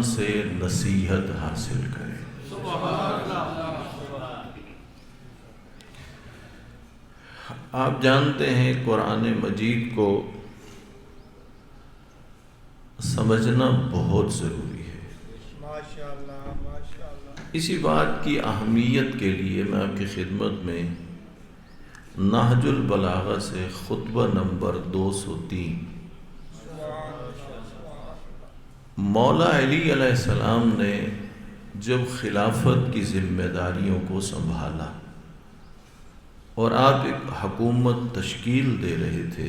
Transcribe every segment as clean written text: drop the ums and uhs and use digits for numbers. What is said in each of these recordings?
سے نصیحت حاصل کرے۔ آپ جانتے ہیں قرآن مجید کو سمجھنا بہت ضروری ہے۔ اسی بات کی اہمیت کے لیے میں آپ کی خدمت میں نہج البلاغہ سے خطبہ نمبر 203 مولا علی علیہ السلام نے جب خلافت کی ذمہ داریوں کو سنبھالا اور آپ ایک حکومت تشکیل دے رہے تھے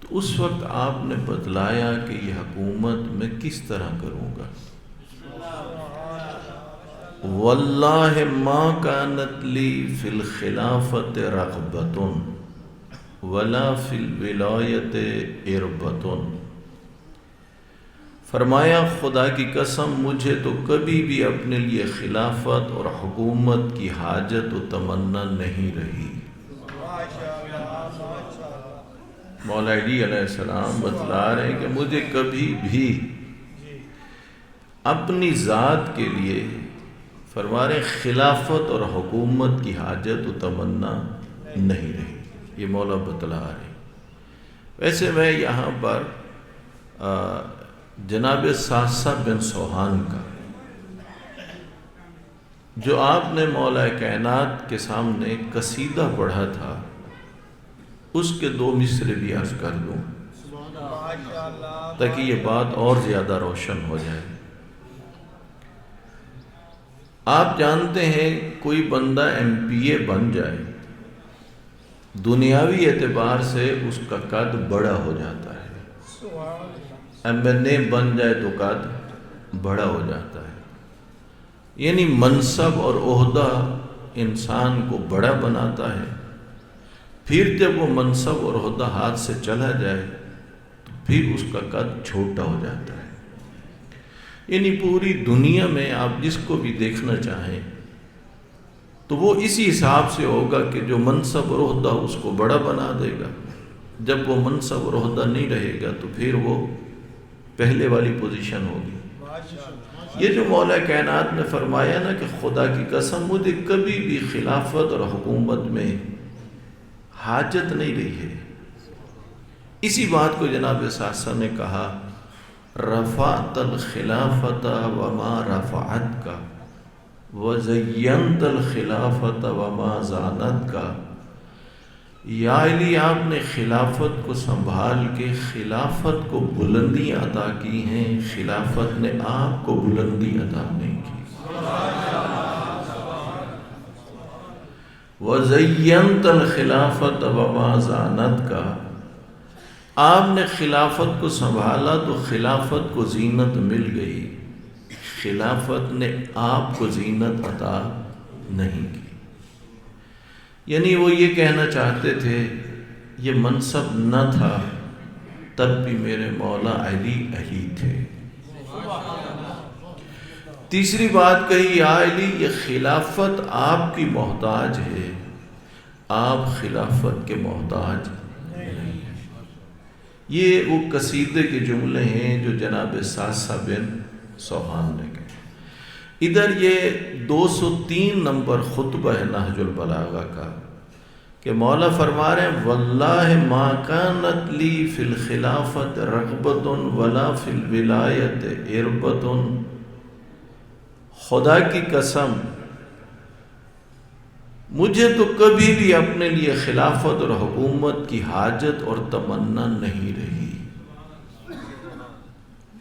تو اس وقت آپ نے بتلایا کہ یہ حکومت میں کس طرح کروں گا۔ واللہ ما کانت لی فی الخلافت رغبۃ ولا فی الولایت اربۃ، فرمایا خدا کی قسم مجھے تو کبھی بھی اپنے لیے خلافت اور حکومت کی حاجت و تمنا نہیں رہی۔ مولا علی علیہ السلام بتلا رہے ہیں کہ مجھے کبھی بھی اپنی ذات کے لیے فرما رہے خلافت اور حکومت کی حاجت و تمنا نہیں رہی، یہ مولا بتلا رہے ہیں۔ ویسے میں یہاں پر جناب ساسا بن سوہان کا جو آپ نے مولا کائنات کے سامنے قصیدہ پڑھا تھا اس کے 2 مصرے بھی عرض کر دوں تاکہ یہ بات اور زیادہ روشن ہو جائے۔ آپ جانتے ہیں کوئی بندہ MPA بن جائے دنیاوی اعتبار سے اس کا قد بڑا ہو جاتا ہے، MNA بن جائے تو قد بڑا ہو جاتا ہے، یعنی منصب اور عہدہ انسان کو بڑا بناتا ہے، پھر جب وہ منصب اور عہدہ ہاتھ سے چلا جائے تو پھر اس کا قد چھوٹا ہو جاتا ہے۔ یعنی پوری دنیا میں آپ جس کو بھی دیکھنا چاہیں تو وہ اسی حساب سے ہوگا کہ جو منصب اور عہدہ اس کو بڑا بنا دے گا، جب وہ منصب اور عہدہ نہیں رہے گا تو پھر وہ پہلے والی پوزیشن ہوگی۔ یہ جو مولا کائنات نے فرمایا نا کہ خدا کی قسم مجھے کبھی بھی خلافت اور حکومت میں حاجت نہیں رہی ہے، اسی بات کو جناب ساسا نے کہا رفعت الخلافت وما رفعت کا وزینت الخلافت وما زانت کا۔ یا علی آپ نے خلافت کو سنبھال کے خلافت کو بلندیاں عطا کی ہیں، خلافت نے آپ کو بلندی عطا نہیں کی۔ وَزَيَّنْتَ الْخِلَافَةَ وَمَا زَانَتْ کا، آپ نے خلافت کو سنبھالا تو خلافت کو زینت مل گئی، خلافت نے آپ کو زینت عطا نہیں کی۔ یعنی وہ یہ کہنا چاہتے تھے یہ منصب نہ تھا تب بھی میرے مولا علی علی تھے۔ تیسری بات کہی یا علی یہ خلافت آپ کی محتاج ہے، آپ خلافت کے محتاج نہیں ہیں۔ یہ وہ قصیدے کے جملے ہیں جو جناب ساسا بن سوہان نے کہے۔ ادھر یہ 203 نمبر خطبہ ہے نہج البلاغہ کا کہ مولا فرما رہے ہیں واللہ ما کانت لی فی الخلافت رغبۃ ولا فی الولایت اربۃ، خدا کی قسم مجھے تو کبھی بھی اپنے لیے خلافت اور حکومت کی حاجت اور تمنا نہیں رہی۔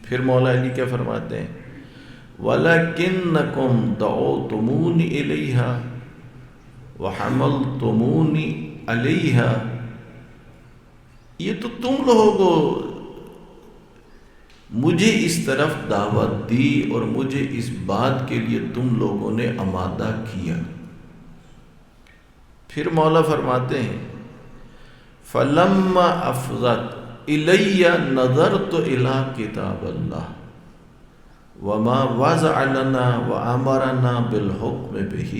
پھر مولا علی کیا فرماتے ہیں وَلَكِنَّكُمْ دَعُوتُمُونِ إِلَيْهَا وَحَمَلْتُمُونِ عَلَيْهَا، یہ تو تم لوگوں مجھے اس طرف دعوت دی اور مجھے اس بات کے لیے تم لوگوں نے آمادہ کیا۔ پھر مولا فرماتے ہیں فَلَمَّا أَفْضَتْ إِلَيَّ نَظَرْتُ إِلَىٰ كِتَابِ اللَّهِ وَمَا وَضَعَ لَنَا وَأَمَرَنَا بِالْحُكْمِ بِهِ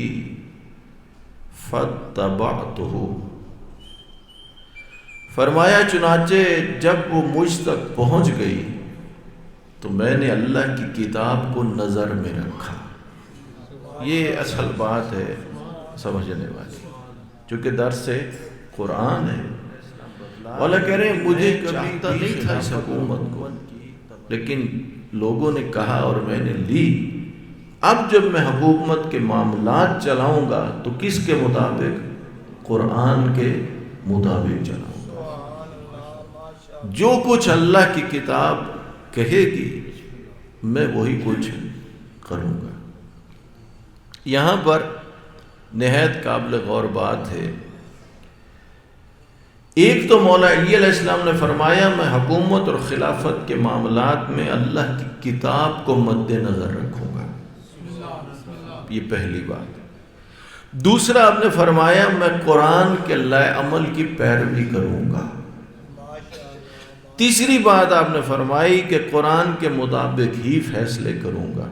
فَاتَّبَعْتُهُ، فرمایا چنانچہ جب وہ مجھ تک پہنچ گئی تو میں نے اللہ کی کتاب کو نظر میں رکھا. یہ اصل بات ہے سمجھنے والی، چونکہ درس قرآن ہے. والا کہہ رہے ہیں مجھے چاہتا نہیں تھا اس حکومت کو، لیکن لوگوں نے کہا اور میں نے لی. اب جب میں حکومت کے معاملات چلاؤں گا تو کس کے مطابق؟ قرآن کے مطابق چلاؤں گا. جو کچھ اللہ کی کتاب کہے گی میں وہی کچھ کروں گا. یہاں پر نہایت قابل غور بات ہے. ایک تو مولا علی علیہ السلام نے فرمایا میں حکومت اور خلافت کے معاملات میں اللہ کی کتاب کو مد نظر رکھوں گا. یہ پہلی بات. دوسرا آپ نے فرمایا میں قرآن کے لائے عمل کی پیروی کروں گا. تیسری بات آپ نے فرمائی کہ قرآن کے مطابق ہی فیصلے کروں گا.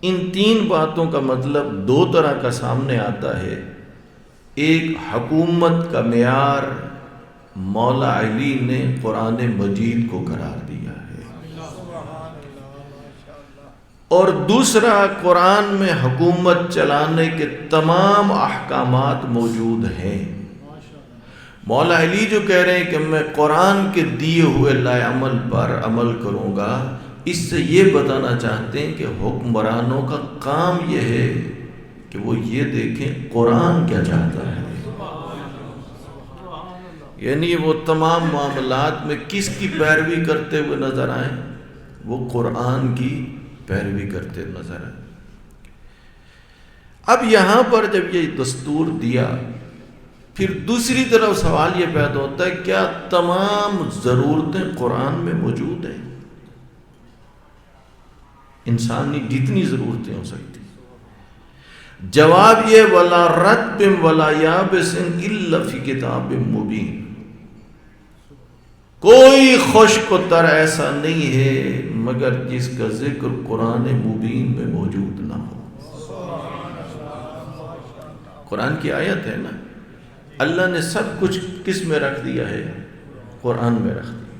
ان تین باتوں کا مطلب دو طرح کا سامنے آتا ہے. ایک حکومت کا معیار مولا علی نے قرآن مجید کو قرار دیا ہے، اور دوسرا قرآن میں حکومت چلانے کے تمام احکامات موجود ہیں. مولا علی جو کہہ رہے ہیں کہ میں قرآن کے دیے ہوئے لائے عمل پر عمل کروں گا، اس سے یہ بتانا چاہتے ہیں کہ حکمرانوں کا کام یہ ہے کہ وہ یہ دیکھیں قرآن کیا چاہتا ہے. یعنی وہ تمام معاملات میں کس کی پیروی کرتے ہوئے نظر آئیں؟ وہ قرآن کی پیروی کرتے نظر آئیں. اب یہاں پر جب یہ دستور دیا، پھر دوسری طرف سوال یہ پیدا ہوتا ہے کیا تمام ضرورتیں قرآن میں موجود ہیں؟ انسانی جتنی ضرورتیں ہو سکتی. جواب یہ وَلَا رَطْبٍ وَلَا يَابِسٍ إِلَّا فِي كِتَابٍ مُبِينٍ. کوئی خشک و تر ایسا نہیں ہے مگر جس کا ذکر قرآن مبین میں موجود نہ ہو. قرآن کی آیت ہے نا، اللہ نے سب کچھ کس میں رکھ دیا ہے؟ قرآن میں رکھ دیا.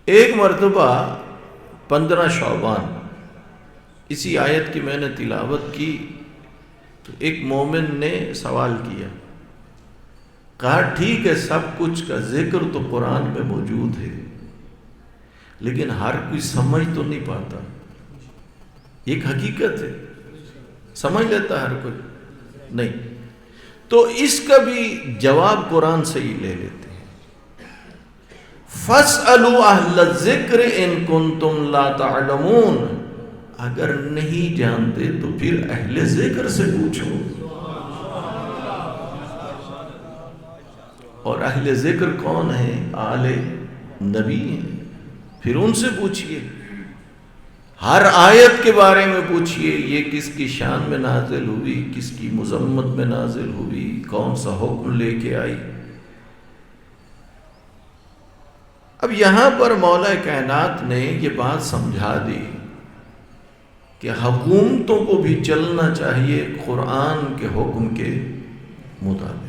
ایک مرتبہ 15 شعبان اسی آیت کی میں نے تلاوت کی تو ایک مومن نے سوال کیا، کہا ٹھیک ہے سب کچھ کا ذکر تو قرآن میں موجود ہے، لیکن ہر کوئی سمجھ تو نہیں پاتا. ایک حقیقت ہے، سمجھ لیتا ہر کوئی نہیں. تو اس کا بھی جواب قرآن سے ہی لے لیتے ہیں. فَاسْأَلُوا أَهْلَ الذِّكْرِ إِن كُنتُمْ لَا تَعْلَمُونَ. اگر نہیں جانتے تو پھر اہل ذکر سے پوچھو. اور اہل ذکر کون ہیں؟ آل نبی ہیں. پھر ان سے پوچھئے، ہر آیت کے بارے میں پوچھئے، یہ کس کی شان میں نازل ہوئی، کس کی مذمت میں نازل ہوئی، کون سا حکم لے کے آئی. اب یہاں پر مولا کائنات نے یہ بات سمجھا دی کہ حکومتوں کو بھی چلنا چاہیے قرآن کے حکم کے مطابق.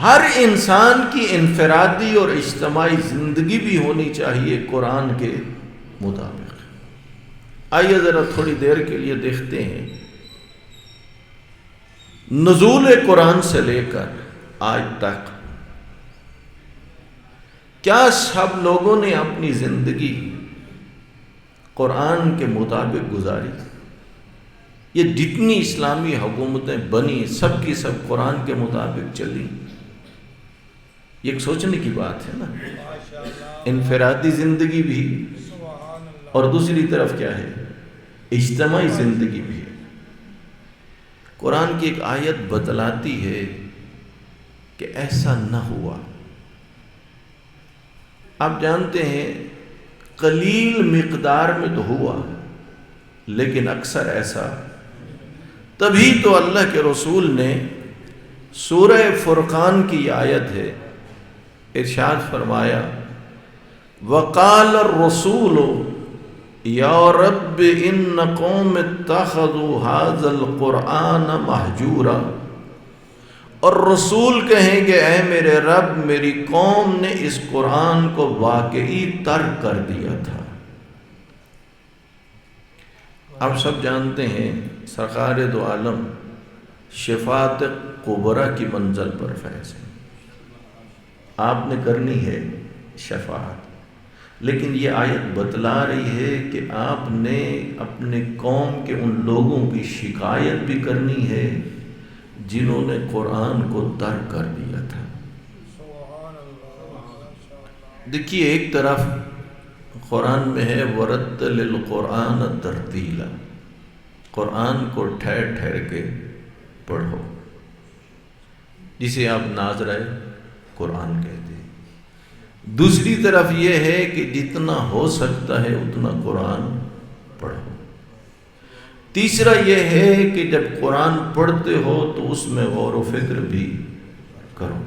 ہر انسان کی انفرادی اور اجتماعی زندگی بھی ہونی چاہیے قرآن کے مطابق. آئیے ذرا تھوڑی دیر کے لیے دیکھتے ہیں نزول قرآن سے لے کر آج تک کیا سب لوگوں نے اپنی زندگی قرآن کے مطابق گزاری. یہ جتنی اسلامی حکومتیں بنی سب کی سب قرآن کے مطابق چلی. یہ ایک سوچنے کی بات ہے نا. انفرادی زندگی بھی اور دوسری طرف کیا ہے؟ اجتماعی زندگی بھی. قرآن کی ایک آیت بتلاتی ہے کہ ایسا نہ ہوا. آپ جانتے ہیں قلیل مقدار میں تو ہوا، لیکن اکثر ایسا. تبھی تو اللہ کے رسول نے سورہ فرقان کی آیت ہے، ارشاد فرمایا وقال الرسول یا رب ان قوم اتخذوا هذا القرآن مہجورا. اور رسول کہیں کہ اے میرے رب، میری قوم نے اس قرآن کو واقعی ترک کر دیا تھا۔ آپ سب جانتے ہیں سرکار دو عالم شفاعت کبریٰ کی منزل پر فیض ہے، آپ نے کرنی ہے شفاعت، لیکن یہ آیت بتلا رہی ہے کہ آپ نے اپنے قوم کے ان لوگوں کی شکایت بھی کرنی ہے جنہوں نے قرآن کو ترک کر دیا تھا۔ دیکھیے، ایک طرف قرآن میں ہے وَرَتِّلِ الْقُرْآنَ تَرْتِیلًا، قرآن کو ٹھہر ٹھہر کے پڑھو، جسے آپ ناظرۂ قرآن کہتے ہیں۔ دوسری طرف یہ ہے کہ جتنا ہو سکتا ہے اتنا قرآن پڑھو۔ تیسرا یہ ہے کہ جب قرآن پڑھتے ہو تو اس میں غور و فکر بھی کرو۔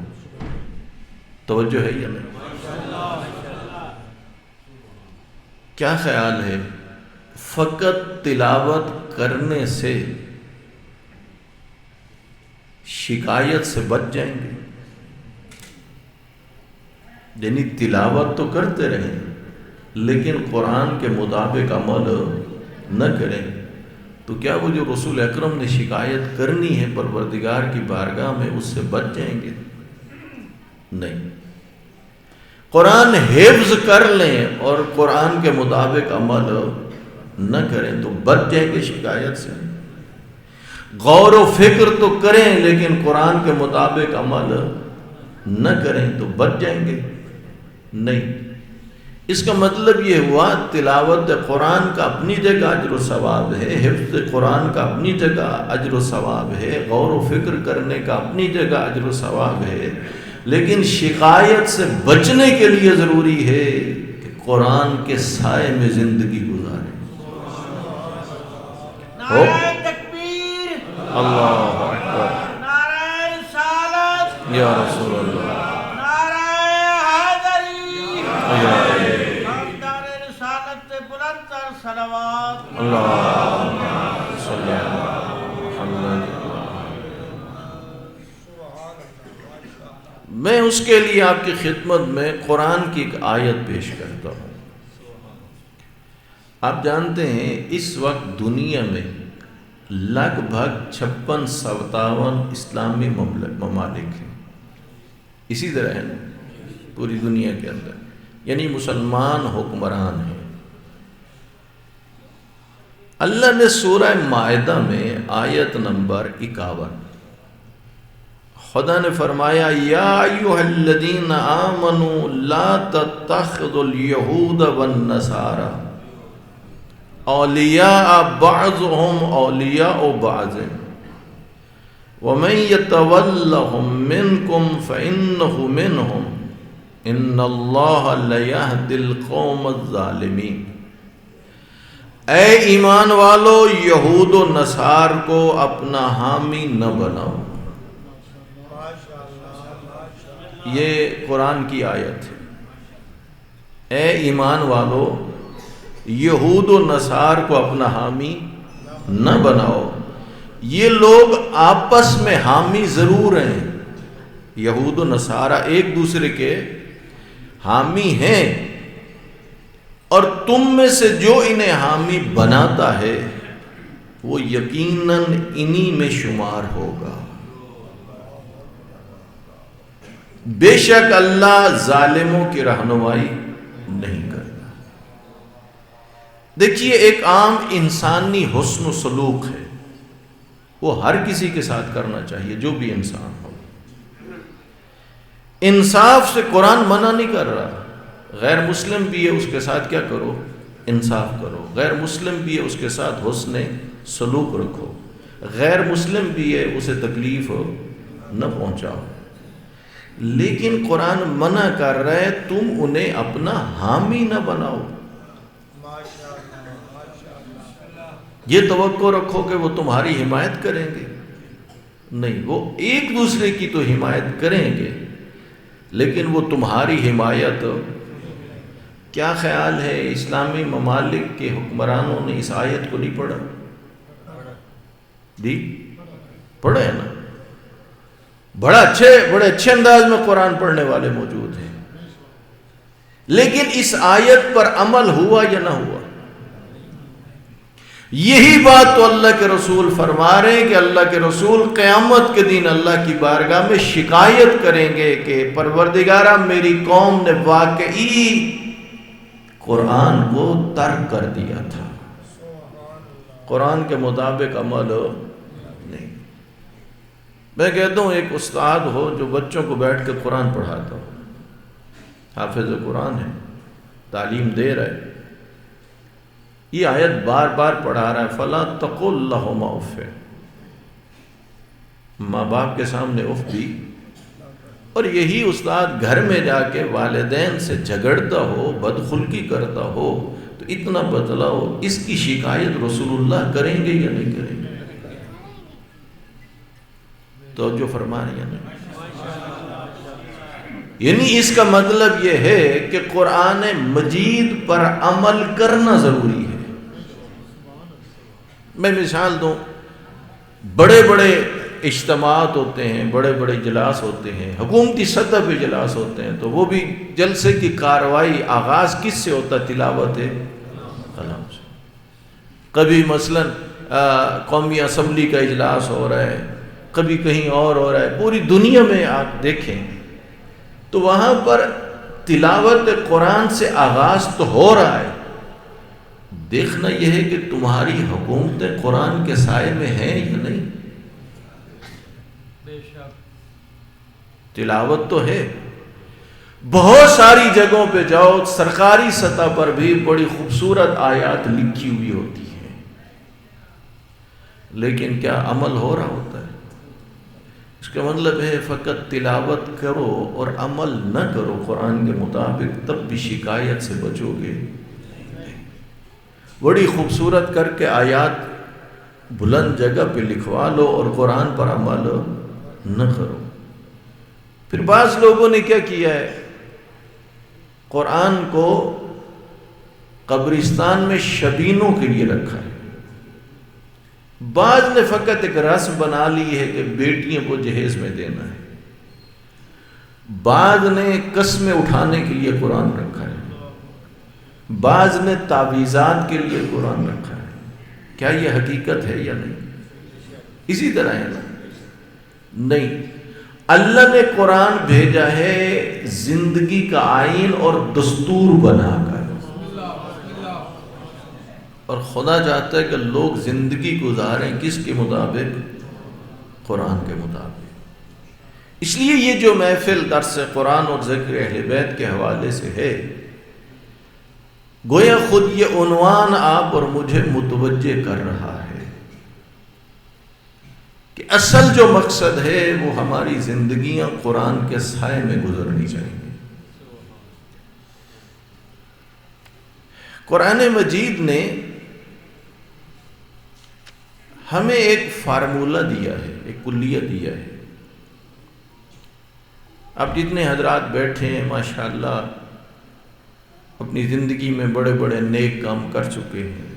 توجہ ہے یا نہیں؟ کیا خیال ہے فقط تلاوت کرنے سے شکایت سے بچ جائیں گے؟ یعنی تلاوت تو کرتے رہیں لیکن قرآن کے مطابق عمل نہ کریں تو کیا وہ جو رسول اکرم نے شکایت کرنی ہے پروردگار کی بارگاہ میں اس سے بچ جائیں گے؟ نہیں۔ قرآن حفظ کر لیں اور قرآن کے مطابق عمل نہ کریں تو بچ جائیں گے شکایت سے۔ غور و فکر تو کریں لیکن قرآن کے مطابق عمل نہ کریں تو بچ جائیں گے؟ نہیں۔ اس کا مطلب یہ ہوا تلاوت قرآن کا اپنی جگہ اجر و ثواب ہے، حفظ قرآن کا اپنی جگہ اجر و ثواب ہے، غور و فکر کرنے کا اپنی جگہ اجر و ثواب ہے، لیکن شکایت سے بچنے کے لیے ضروری ہے کہ قرآن کے سائے میں زندگی گزاریں۔ نعرہ تکبیر، اللہ اکبر، نعرہ رسالت، یا رسول اللہ، نعرہ حیدری، خاندان رسالت بلند تر صلوات۔ اللہم صلی علی محمد۔ میں اس کے لیے آپ کی خدمت میں قرآن کی ایک آیت پیش کرتا ہوں۔ آپ جانتے ہیں اس وقت دنیا میں لگ بھگ 56-57 اسلامی ممالک ہیں، اسی طرح ہے نا پوری دنیا کے اندر، یعنی مسلمان حکمران ہیں۔ اللہ نے سورہ مائدہ میں آیت نمبر 51 خدا نے فرمایا یا ایھا الذین آمنوا لا تتخذوا اليہود والنصارى اولیاء بعضهم اولیاء بعض ومن يتولهم منکم فإنه منهم ان اللہ لیہدی القوم الظالمین۔ اے ایمان والو، یہود و نصار کو اپنا حامی نہ بناؤ۔ یہ قرآن کی آیت ہے۔ اے ایمان والو، یہود و نصار کو اپنا حامی نہ بناؤ۔ یہ لوگ آپس میں حامی ضرور ہیں، یہود و نصارہ ایک دوسرے کے حامی ہیں، اور تم میں سے جو انہیں حامی بناتا ہے وہ یقیناً انہی میں شمار ہوگا۔ بے شک اللہ ظالموں کی رہنمائی نہیں کرتا۔ دیکھیے، ایک عام انسانی حسن و سلوک ہے، وہ ہر کسی کے ساتھ کرنا چاہیے جو بھی انسان ہو۔ انصاف سے قرآن منع نہیں کر رہا، غیر مسلم بھی ہے اس کے ساتھ کیا کرو؟ انصاف کرو۔ غیر مسلم بھی ہے اس کے ساتھ حسن سلوک رکھو۔ غیر مسلم بھی ہے اسے تکلیف نہ پہنچاؤ۔ لیکن قرآن منع کر رہا ہے تم انہیں اپنا حامی نہ بناؤ۔ یہ توقع رکھو کہ وہ تمہاری حمایت کریں گے، نہیں، وہ ایک دوسرے کی تو حمایت کریں گے لیکن وہ تمہاری حمایت۔ کیا خیال ہے اسلامی ممالک کے حکمرانوں نے اس آیت کو نہیں پڑھا؟ جی پڑھا ہے نا؟ بڑے اچھے انداز میں قرآن پڑھنے والے موجود ہیں، لیکن اس آیت پر عمل ہوا یا نہ ہوا؟ یہی بات تو اللہ کے رسول فرما رہے ہیں کہ اللہ کے رسول قیامت کے دن اللہ کی بارگاہ میں شکایت کریں گے کہ پروردگارہ میری قوم نے واقعی قرآن کو ترک کر دیا تھا، قرآن کے مطابق عمل نہیں۔ میں کہتا ہوں ایک استاد ہو جو بچوں کو بیٹھ کے قرآن پڑھاتا ہو، حافظ قرآن ہے، تعلیم دے رہا ہے، یہ آیت بار بار پڑھا رہا ہے، فَلَا تَقُلْ لَهُمَا اُفٍّ، ماں باپ کے سامنے اف بھی، اور یہی استاد گھر میں جا کے والدین سے جھگڑتا ہو، بدخلقی کرتا ہو، تو اتنا بتلاؤ اس کی شکایت رسول اللہ کریں گے یا نہیں کریں گے؟ تو جو فرما رہی ہیں، یعنی اس کا مطلب یہ ہے کہ قرآن مجید پر عمل کرنا ضروری ہے۔ میں مثال دوں، بڑے بڑے اجتماعات ہوتے ہیں، بڑے بڑے اجلاس ہوتے ہیں، حکومتی سطح پہ اجلاس ہوتے ہیں، تو وہ بھی جلسے کی کارروائی آغاز کس سے ہوتا ہے؟ تلاوت کلام سے۔ کبھی مثلا قومی اسمبلی کا اجلاس ہو رہا ہے، کبھی کہیں اور ہو رہا ہے، پوری دنیا میں آپ دیکھیں تو وہاں پر تلاوت قرآن سے آغاز تو ہو رہا ہے، دیکھنا یہ ہے کہ تمہاری حکومتیں قرآن کے سائے میں ہیں یا نہیں۔ تلاوت تو ہے، بہت ساری جگہوں پہ جاؤ، سرکاری سطح پر بھی بڑی خوبصورت آیات لکھی ہوئی ہوتی ہیں، لیکن کیا عمل ہو رہا ہوتا ہے؟ اس کا مطلب ہے فقط تلاوت کرو اور عمل نہ کرو قرآن کے مطابق، تب بھی شکایت سے بچو گے۔ بڑی خوبصورت کر کے آیات بلند جگہ پہ لکھوا لو اور قرآن پر عمل نہ کرو۔ پھر بعض لوگوں نے کیا کیا ہے، قرآن کو قبرستان میں شبینوں کے لیے رکھا ہے۔ بعض نے فقط ایک رسم بنا لی ہے کہ بیٹیوں کو جہیز میں دینا ہے، بعض نے قسمیں اٹھانے کے لیے قرآن رکھا ہے، بعض نے تعویذات کے لیے قرآن رکھا ہے۔ کیا یہ حقیقت ہے یا نہیں؟ اسی طرح ہے نا؟ نہیں، اللہ نے قرآن بھیجا ہے زندگی کا آئین اور دستور بنا کر، اور خدا چاہتا ہے کہ لوگ زندگی گزاریں کس کے مطابق؟ قرآن کے مطابق۔ اس لیے یہ جو محفل درس قرآن اور ذکر اہل بیت کے حوالے سے ہے، گویا خود یہ عنوان آپ اور مجھے متوجہ کر رہا ہے کہ اصل جو مقصد ہے وہ ہماری زندگیاں قرآن کے سائے میں گزرنی چاہیے۔ قرآن مجید نے ہمیں ایک فارمولہ دیا ہے، ایک کلیہ دیا ہے۔ اب جتنے حضرات بیٹھے ہیں ماشاءاللہ اپنی زندگی میں بڑے بڑے نیک کام کر چکے ہیں،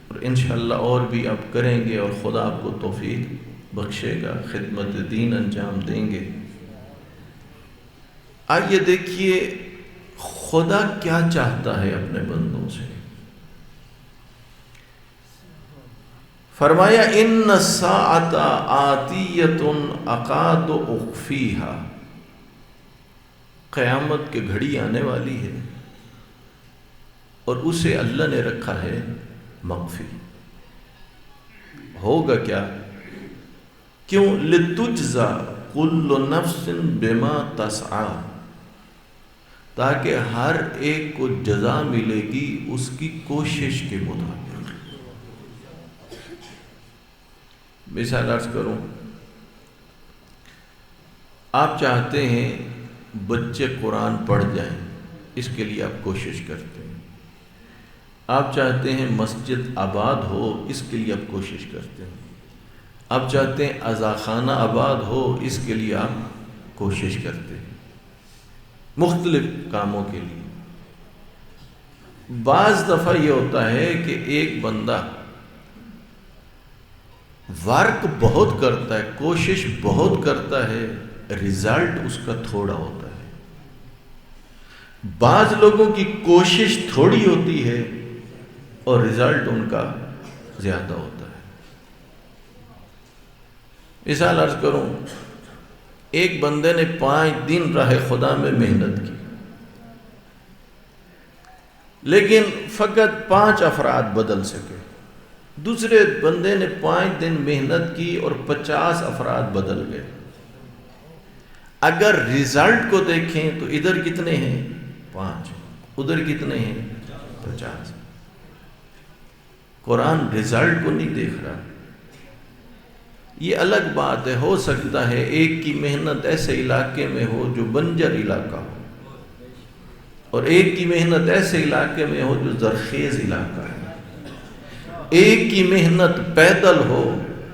اور انشاءاللہ اور بھی اب کریں گے، اور خدا آپ کو توفیق بخشے گا، خدمت دین انجام دیں گے۔ آئیے دیکھیے خدا کیا چاہتا ہے اپنے بندوں سے۔ فرمایا ان الساعۃ آتیۃ اکاد اخفیھا، قیامت کی گھڑی آنے والی ہے اور اسے اللہ نے رکھا ہے مخفی۔ ہوگا کیا؟ کیوں؟ لتجزا کل نفس بما تسعی، تاکہ ہر ایک کو جزا ملے گی اس کی کوشش کے مطابق۔ مثال عرض کروں، آپ چاہتے ہیں بچے قرآن پڑھ جائیں، اس کے لیے آپ کوشش کرتے ہیں۔ آپ چاہتے ہیں مسجد آباد ہو، اس کے لیے آپ کوشش کرتے ہیں۔ آپ چاہتے ہیں عزاخانہ آباد ہو، اس کے لیے آپ کوشش کرتے ہیں، مختلف کاموں کے لیے۔ بعض دفعہ یہ ہوتا ہے کہ ایک بندہ ورک بہت کرتا ہے، کوشش بہت کرتا ہے، رزلٹ اس کا تھوڑا ہوتا ہے. بعض لوگوں کی کوشش تھوڑی ہوتی ہے اور رزلٹ ان کا زیادہ ہوتا ہے. مثال عرض کروں، ایک بندے نے 5 دن راہ خدا میں محنت کی، لیکن فقط 5 افراد بدل سکے. دوسرے بندے نے 5 دن محنت کی اور 50 افراد بدل گئے. اگر رزلٹ کو دیکھیں تو ادھر کتنے ہیں؟ 5. ادھر کتنے ہیں؟ 50. قرآن رزلٹ کو نہیں دیکھ رہا. یہ الگ بات ہے، ہو سکتا ہے ایک کی محنت ایسے علاقے میں ہو جو بنجر علاقہ ہو، اور ایک کی محنت ایسے علاقے میں ہو جو زرخیز علاقہ ہے. ایک کی محنت پیدل ہو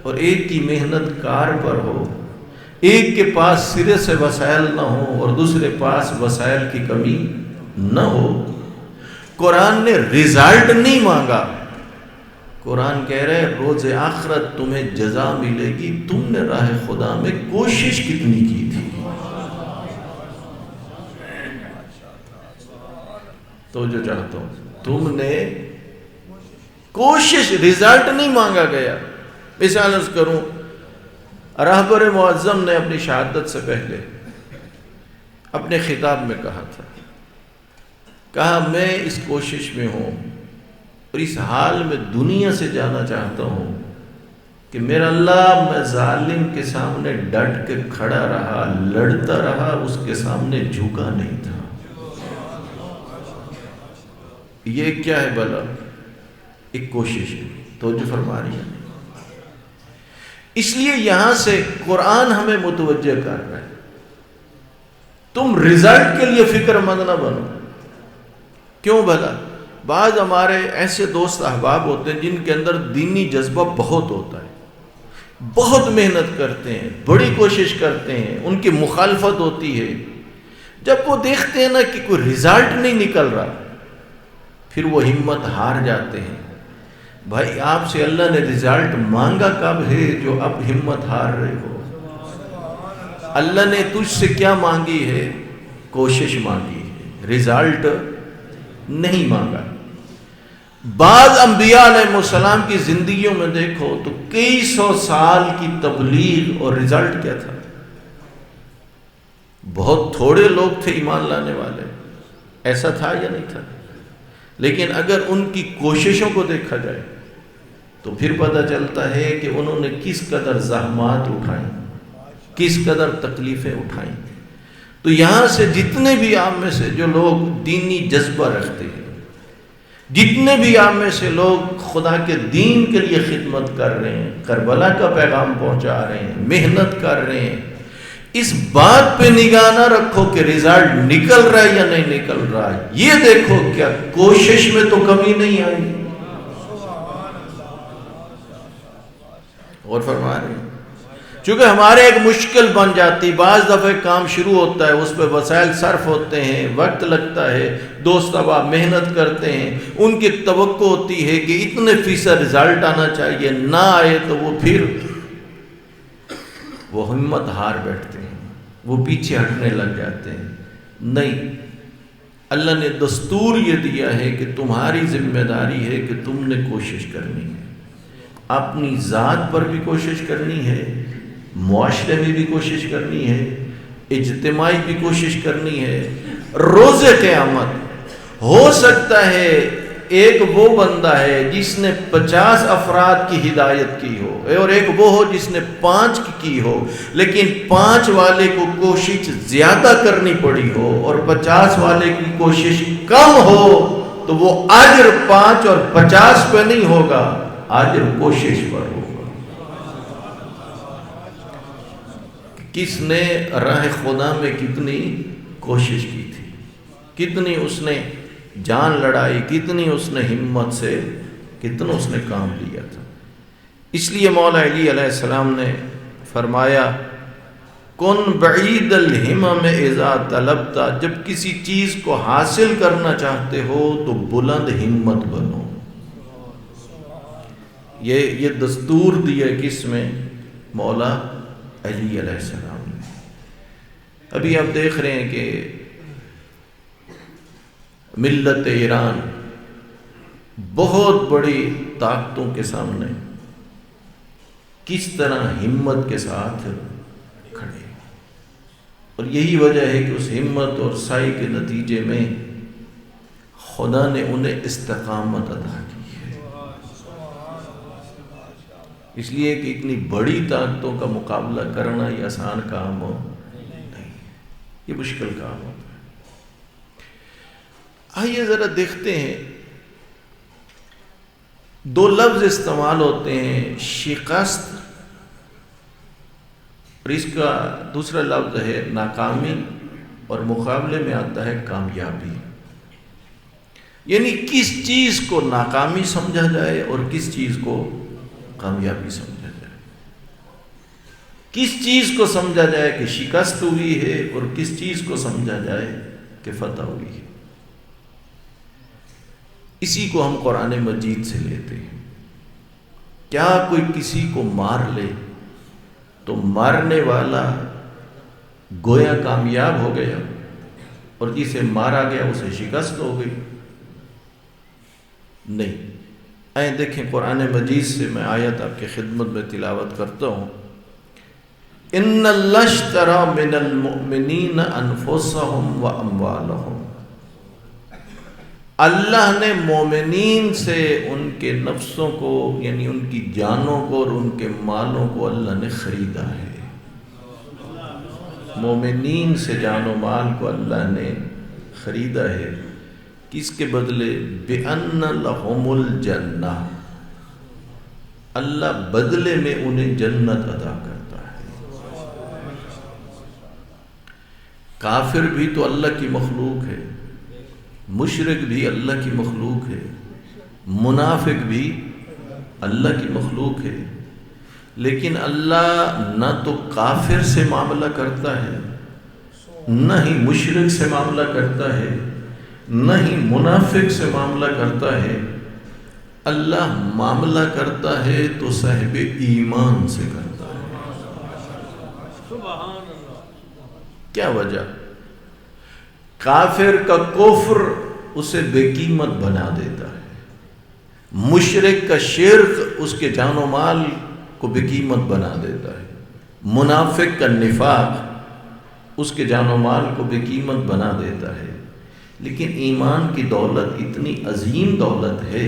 اور ایک کی محنت کار پر ہو. ایک کے پاس سرے سے وسائل نہ ہو اور دوسرے پاس وسائل کی کمی نہ ہو. قرآن نے رزلٹ نہیں مانگا. قرآن کہہ رہے روز آخرت تمہیں جزا ملے گی، تم نے راہ خدا میں کوشش کتنی کی تھی. تو جو چاہتا ہوں تم نے کوشش، رزلٹ نہیں مانگا گیا. مثال عرض کروں، رہبر معظم نے اپنی شہادت سے پہلے اپنے خطاب میں کہا میں اس کوشش میں ہوں اور اس حال میں دنیا سے جانا چاہتا ہوں کہ میرا اللہ، میں ظالم کے سامنے ڈٹ کے کھڑا رہا، لڑتا رہا، اس کے سامنے جھکا نہیں تھا. یہ کیا ہے بھلا؟ ایک کوشش ہے. توجہ فرما رہی ہے. اس لیے یہاں سے قرآن ہمیں متوجہ کر رہا ہے، تم رزلٹ کے لیے فکر مند نہ بنو. کیوں بھلا؟ بعض ہمارے ایسے دوست احباب ہوتے ہیں جن کے اندر دینی جذبہ بہت ہوتا ہے، بہت محنت کرتے ہیں، بڑی کوشش کرتے ہیں، ان کی مخالفت ہوتی ہے. جب وہ دیکھتے ہیں نا کہ کوئی رزلٹ نہیں نکل رہا، پھر وہ ہمت ہار جاتے ہیں. بھائی آپ سے اللہ نے رزلٹ مانگا کب ہے جو اب ہمت ہار رہے ہو؟ اللہ نے تجھ سے کیا مانگی ہے؟ کوشش مانگی ہے، رزلٹ نہیں مانگا. بعض انبیاء علیہ السلام کی زندگیوں میں دیکھو تو کئی 100 سال کی تبلیغ اور رزلٹ کیا تھا؟ بہت تھوڑے لوگ تھے ایمان لانے والے. ایسا تھا یا نہیں تھا؟ لیکن اگر ان کی کوششوں کو دیکھا جائے تو پھر پتہ چلتا ہے کہ انہوں نے کس قدر زحمات اٹھائیں، کس قدر تکلیفیں اٹھائیں. تو یہاں سے جتنے بھی آپ میں سے جو لوگ دینی جذبہ رکھتے ہیں، جتنے بھی آپ میں سے لوگ خدا کے دین کے لیے خدمت کر رہے ہیں، کربلا کا پیغام پہنچا رہے ہیں، محنت کر رہے ہیں، اس بات پہ نگاہ نہ رکھو کہ رزلٹ نکل رہا ہے یا نہیں نکل رہا ہے. یہ دیکھو کیا کوشش میں تو کمی نہیں آئی. اور فرما رہے ہیں چونکہ ہمارے ایک مشکل بن جاتی. بعض دفعہ کام شروع ہوتا ہے، اس پہ وسائل صرف ہوتے ہیں، وقت لگتا ہے، دوست احباب محنت کرتے ہیں، ان کی توقع ہوتی ہے کہ اتنے فیصد رزلٹ آنا چاہیے، نہ آئے تو وہ پھر وہ ہمت ہار بیٹھتے ہیں، وہ پیچھے ہٹنے لگ جاتے ہیں. نہیں، اللہ نے دستور یہ دیا ہے کہ تمہاری ذمہ داری ہے کہ تم نے کوشش کرنی ہے. اپنی ذات پر بھی کوشش کرنی ہے، معاشرے میں بھی کوشش کرنی ہے، اجتماعی بھی کوشش کرنی ہے. روز قیامت ہو سکتا ہے ایک وہ بندہ ہے جس نے 50 افراد کی ہدایت کی ہو اور ایک وہ ہو جس نے 5 کی ہو، لیکن 5 والے کو کوشش زیادہ کرنی پڑی ہو اور 50 والے کی کوشش کم ہو، تو وہ اجر 5 اور 50 پہ نہیں ہوگا، اجر کوشش پر ہوگا. کس نے راہ خدا میں کتنی کوشش کی تھی، کتنی اس نے جان لڑائی، کتنی اس نے ہمت سے، کتنا اس نے کام لیا تھا. اس لیے مولا علی علیہ السلام نے فرمایا کن بعید الہمم اذا طلبت، جب کسی چیز کو حاصل کرنا چاہتے ہو تو بلند ہمت بنو. یہ دستور دیا کس میں؟ مولا علی علیہ السلام نے. ابھی آپ دیکھ رہے ہیں کہ ملت ایران بہت بڑی طاقتوں کے سامنے کس طرح ہمت کے ساتھ کھڑے، اور یہی وجہ ہے کہ اس ہمت اور سعی کے نتیجے میں خدا نے انہیں استقامت عطا کی ہے۔ اس لیے کہ اتنی بڑی طاقتوں کا مقابلہ کرنا یہ آسان کام نہیں، یہ مشکل کام ہوتا ہے۔ آئیے ذرا دیکھتے ہیں، دو لفظ استعمال ہوتے ہیں، شکست، اور اس کا دوسرا لفظ ہے ناکامی، اور مقابلے میں آتا ہے کامیابی۔ یعنی کس چیز کو ناکامی سمجھا جائے اور کس چیز کو کامیابی سمجھا جائے، کس چیز کو سمجھا جائے کہ شکست ہوئی ہے اور کس چیز کو سمجھا جائے کہ فتح ہوئی ہے۔ اسی کو ہم قرآن مجید سے لیتے ہیں۔ کیا کوئی کسی کو مار لے تو مارنے والا گویا کامیاب ہو گیا اور جسے مارا گیا اسے شکست ہو گئی؟ نہیں۔ دیکھیں قرآن مجید سے میں آیت آپ کی خدمت میں تلاوت کرتا ہوں۔ ان اللہ اشتری من المؤمنین انفسهم واموالهم، اللہ نے مومنین سے ان کے نفسوں کو، یعنی ان کی جانوں کو اور ان کے مالوں کو اللہ نے خریدا ہے۔ مومنین سے جان و مال کو اللہ نے خریدا ہے، کس کے بدلے؟ بِأَنَّ لَهُمُ الْجَنَّةَ، اللہ بدلے میں انہیں جنت عطا کرتا ہے۔ کافر بھی تو اللہ کی مخلوق ہے، مشرک بھی اللہ کی مخلوق ہے، منافق بھی اللہ کی مخلوق ہے، لیکن اللہ نہ تو کافر سے معاملہ کرتا ہے، نہ ہی مشرک سے معاملہ کرتا ہے، نہ ہی منافق سے معاملہ کرتا ہے۔ اللہ معاملہ کرتا ہے تو صاحب ایمان سے کرتا ہے۔ کیا وجہ؟ کافر کا کفر اسے بے قیمت بنا دیتا ہے، مشرک کا شرک اس کے جان و مال کو بے قیمت بنا دیتا ہے، منافق کا نفاق اس کے جان و مال کو بے قیمت بنا دیتا ہے۔ لیکن ایمان کی دولت اتنی عظیم دولت ہے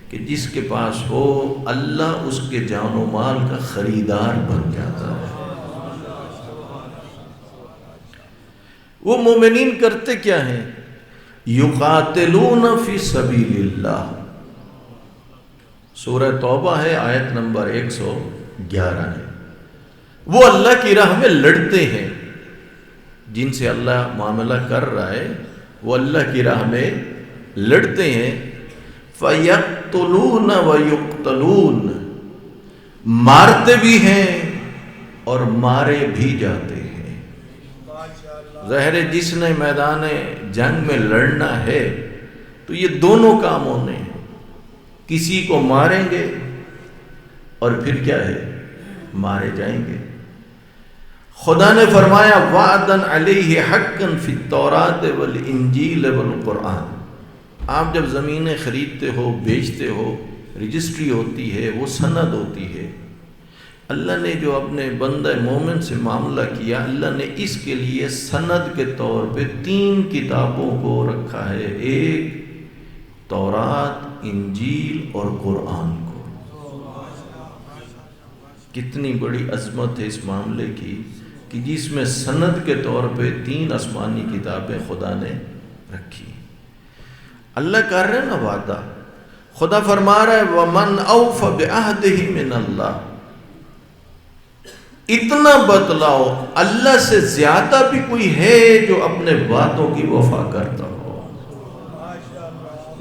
کہ جس کے پاس ہو اللہ اس کے جان و مال کا خریدار بن جاتا ہے۔ وہ مومنین کرتے کیا ہیں؟ یقاتلون فی سبیل اللہ، سورہ توبہ ہے، آیت نمبر 111 ہے۔ وہ اللہ کی راہ میں لڑتے ہیں، جن سے اللہ معاملہ کر رہا ہے وہ اللہ کی راہ میں لڑتے ہیں۔ فَيَقْتُلُونَ وَيُقْتَلُونَ، مارتے بھی ہیں اور مارے بھی جاتے ہیں۔ ظاہر ہے جس نے میدان جنگ میں لڑنا ہے تو یہ دونوں کام ہونے ہیں، کسی کو ماریں گے اور پھر کیا ہے؟ مارے جائیں گے۔ خدا نے فرمایا وعدن علیہ حقا فی التوراۃ والانجیل والقرآن۔ آپ جب زمینیں خریدتے ہو، بیچتے ہو، رجسٹری ہوتی ہے، وہ سند ہوتی ہے۔ اللہ نے جو اپنے بندہ مومن سے معاملہ کیا، اللہ نے اس کے لیے سند کے طور پہ 3 کتابوں کو رکھا ہے، ایک تورات، انجیل اور قرآن کو۔ کتنی بڑی عظمت ہے اس معاملے کی کہ جس میں سند کے طور پہ 3 آسمانی کتابیں خدا نے رکھی۔ اللہ کر رہے نا وعدہ، خدا فرما رہا ہے وَمَنْ أَوْفَ بِعَهْدِهِ مِنَ اللَّهِ، اتنا بتلاؤ اللہ سے زیادہ بھی کوئی ہے جو اپنے وعدوں کی وفا کرتا ہو؟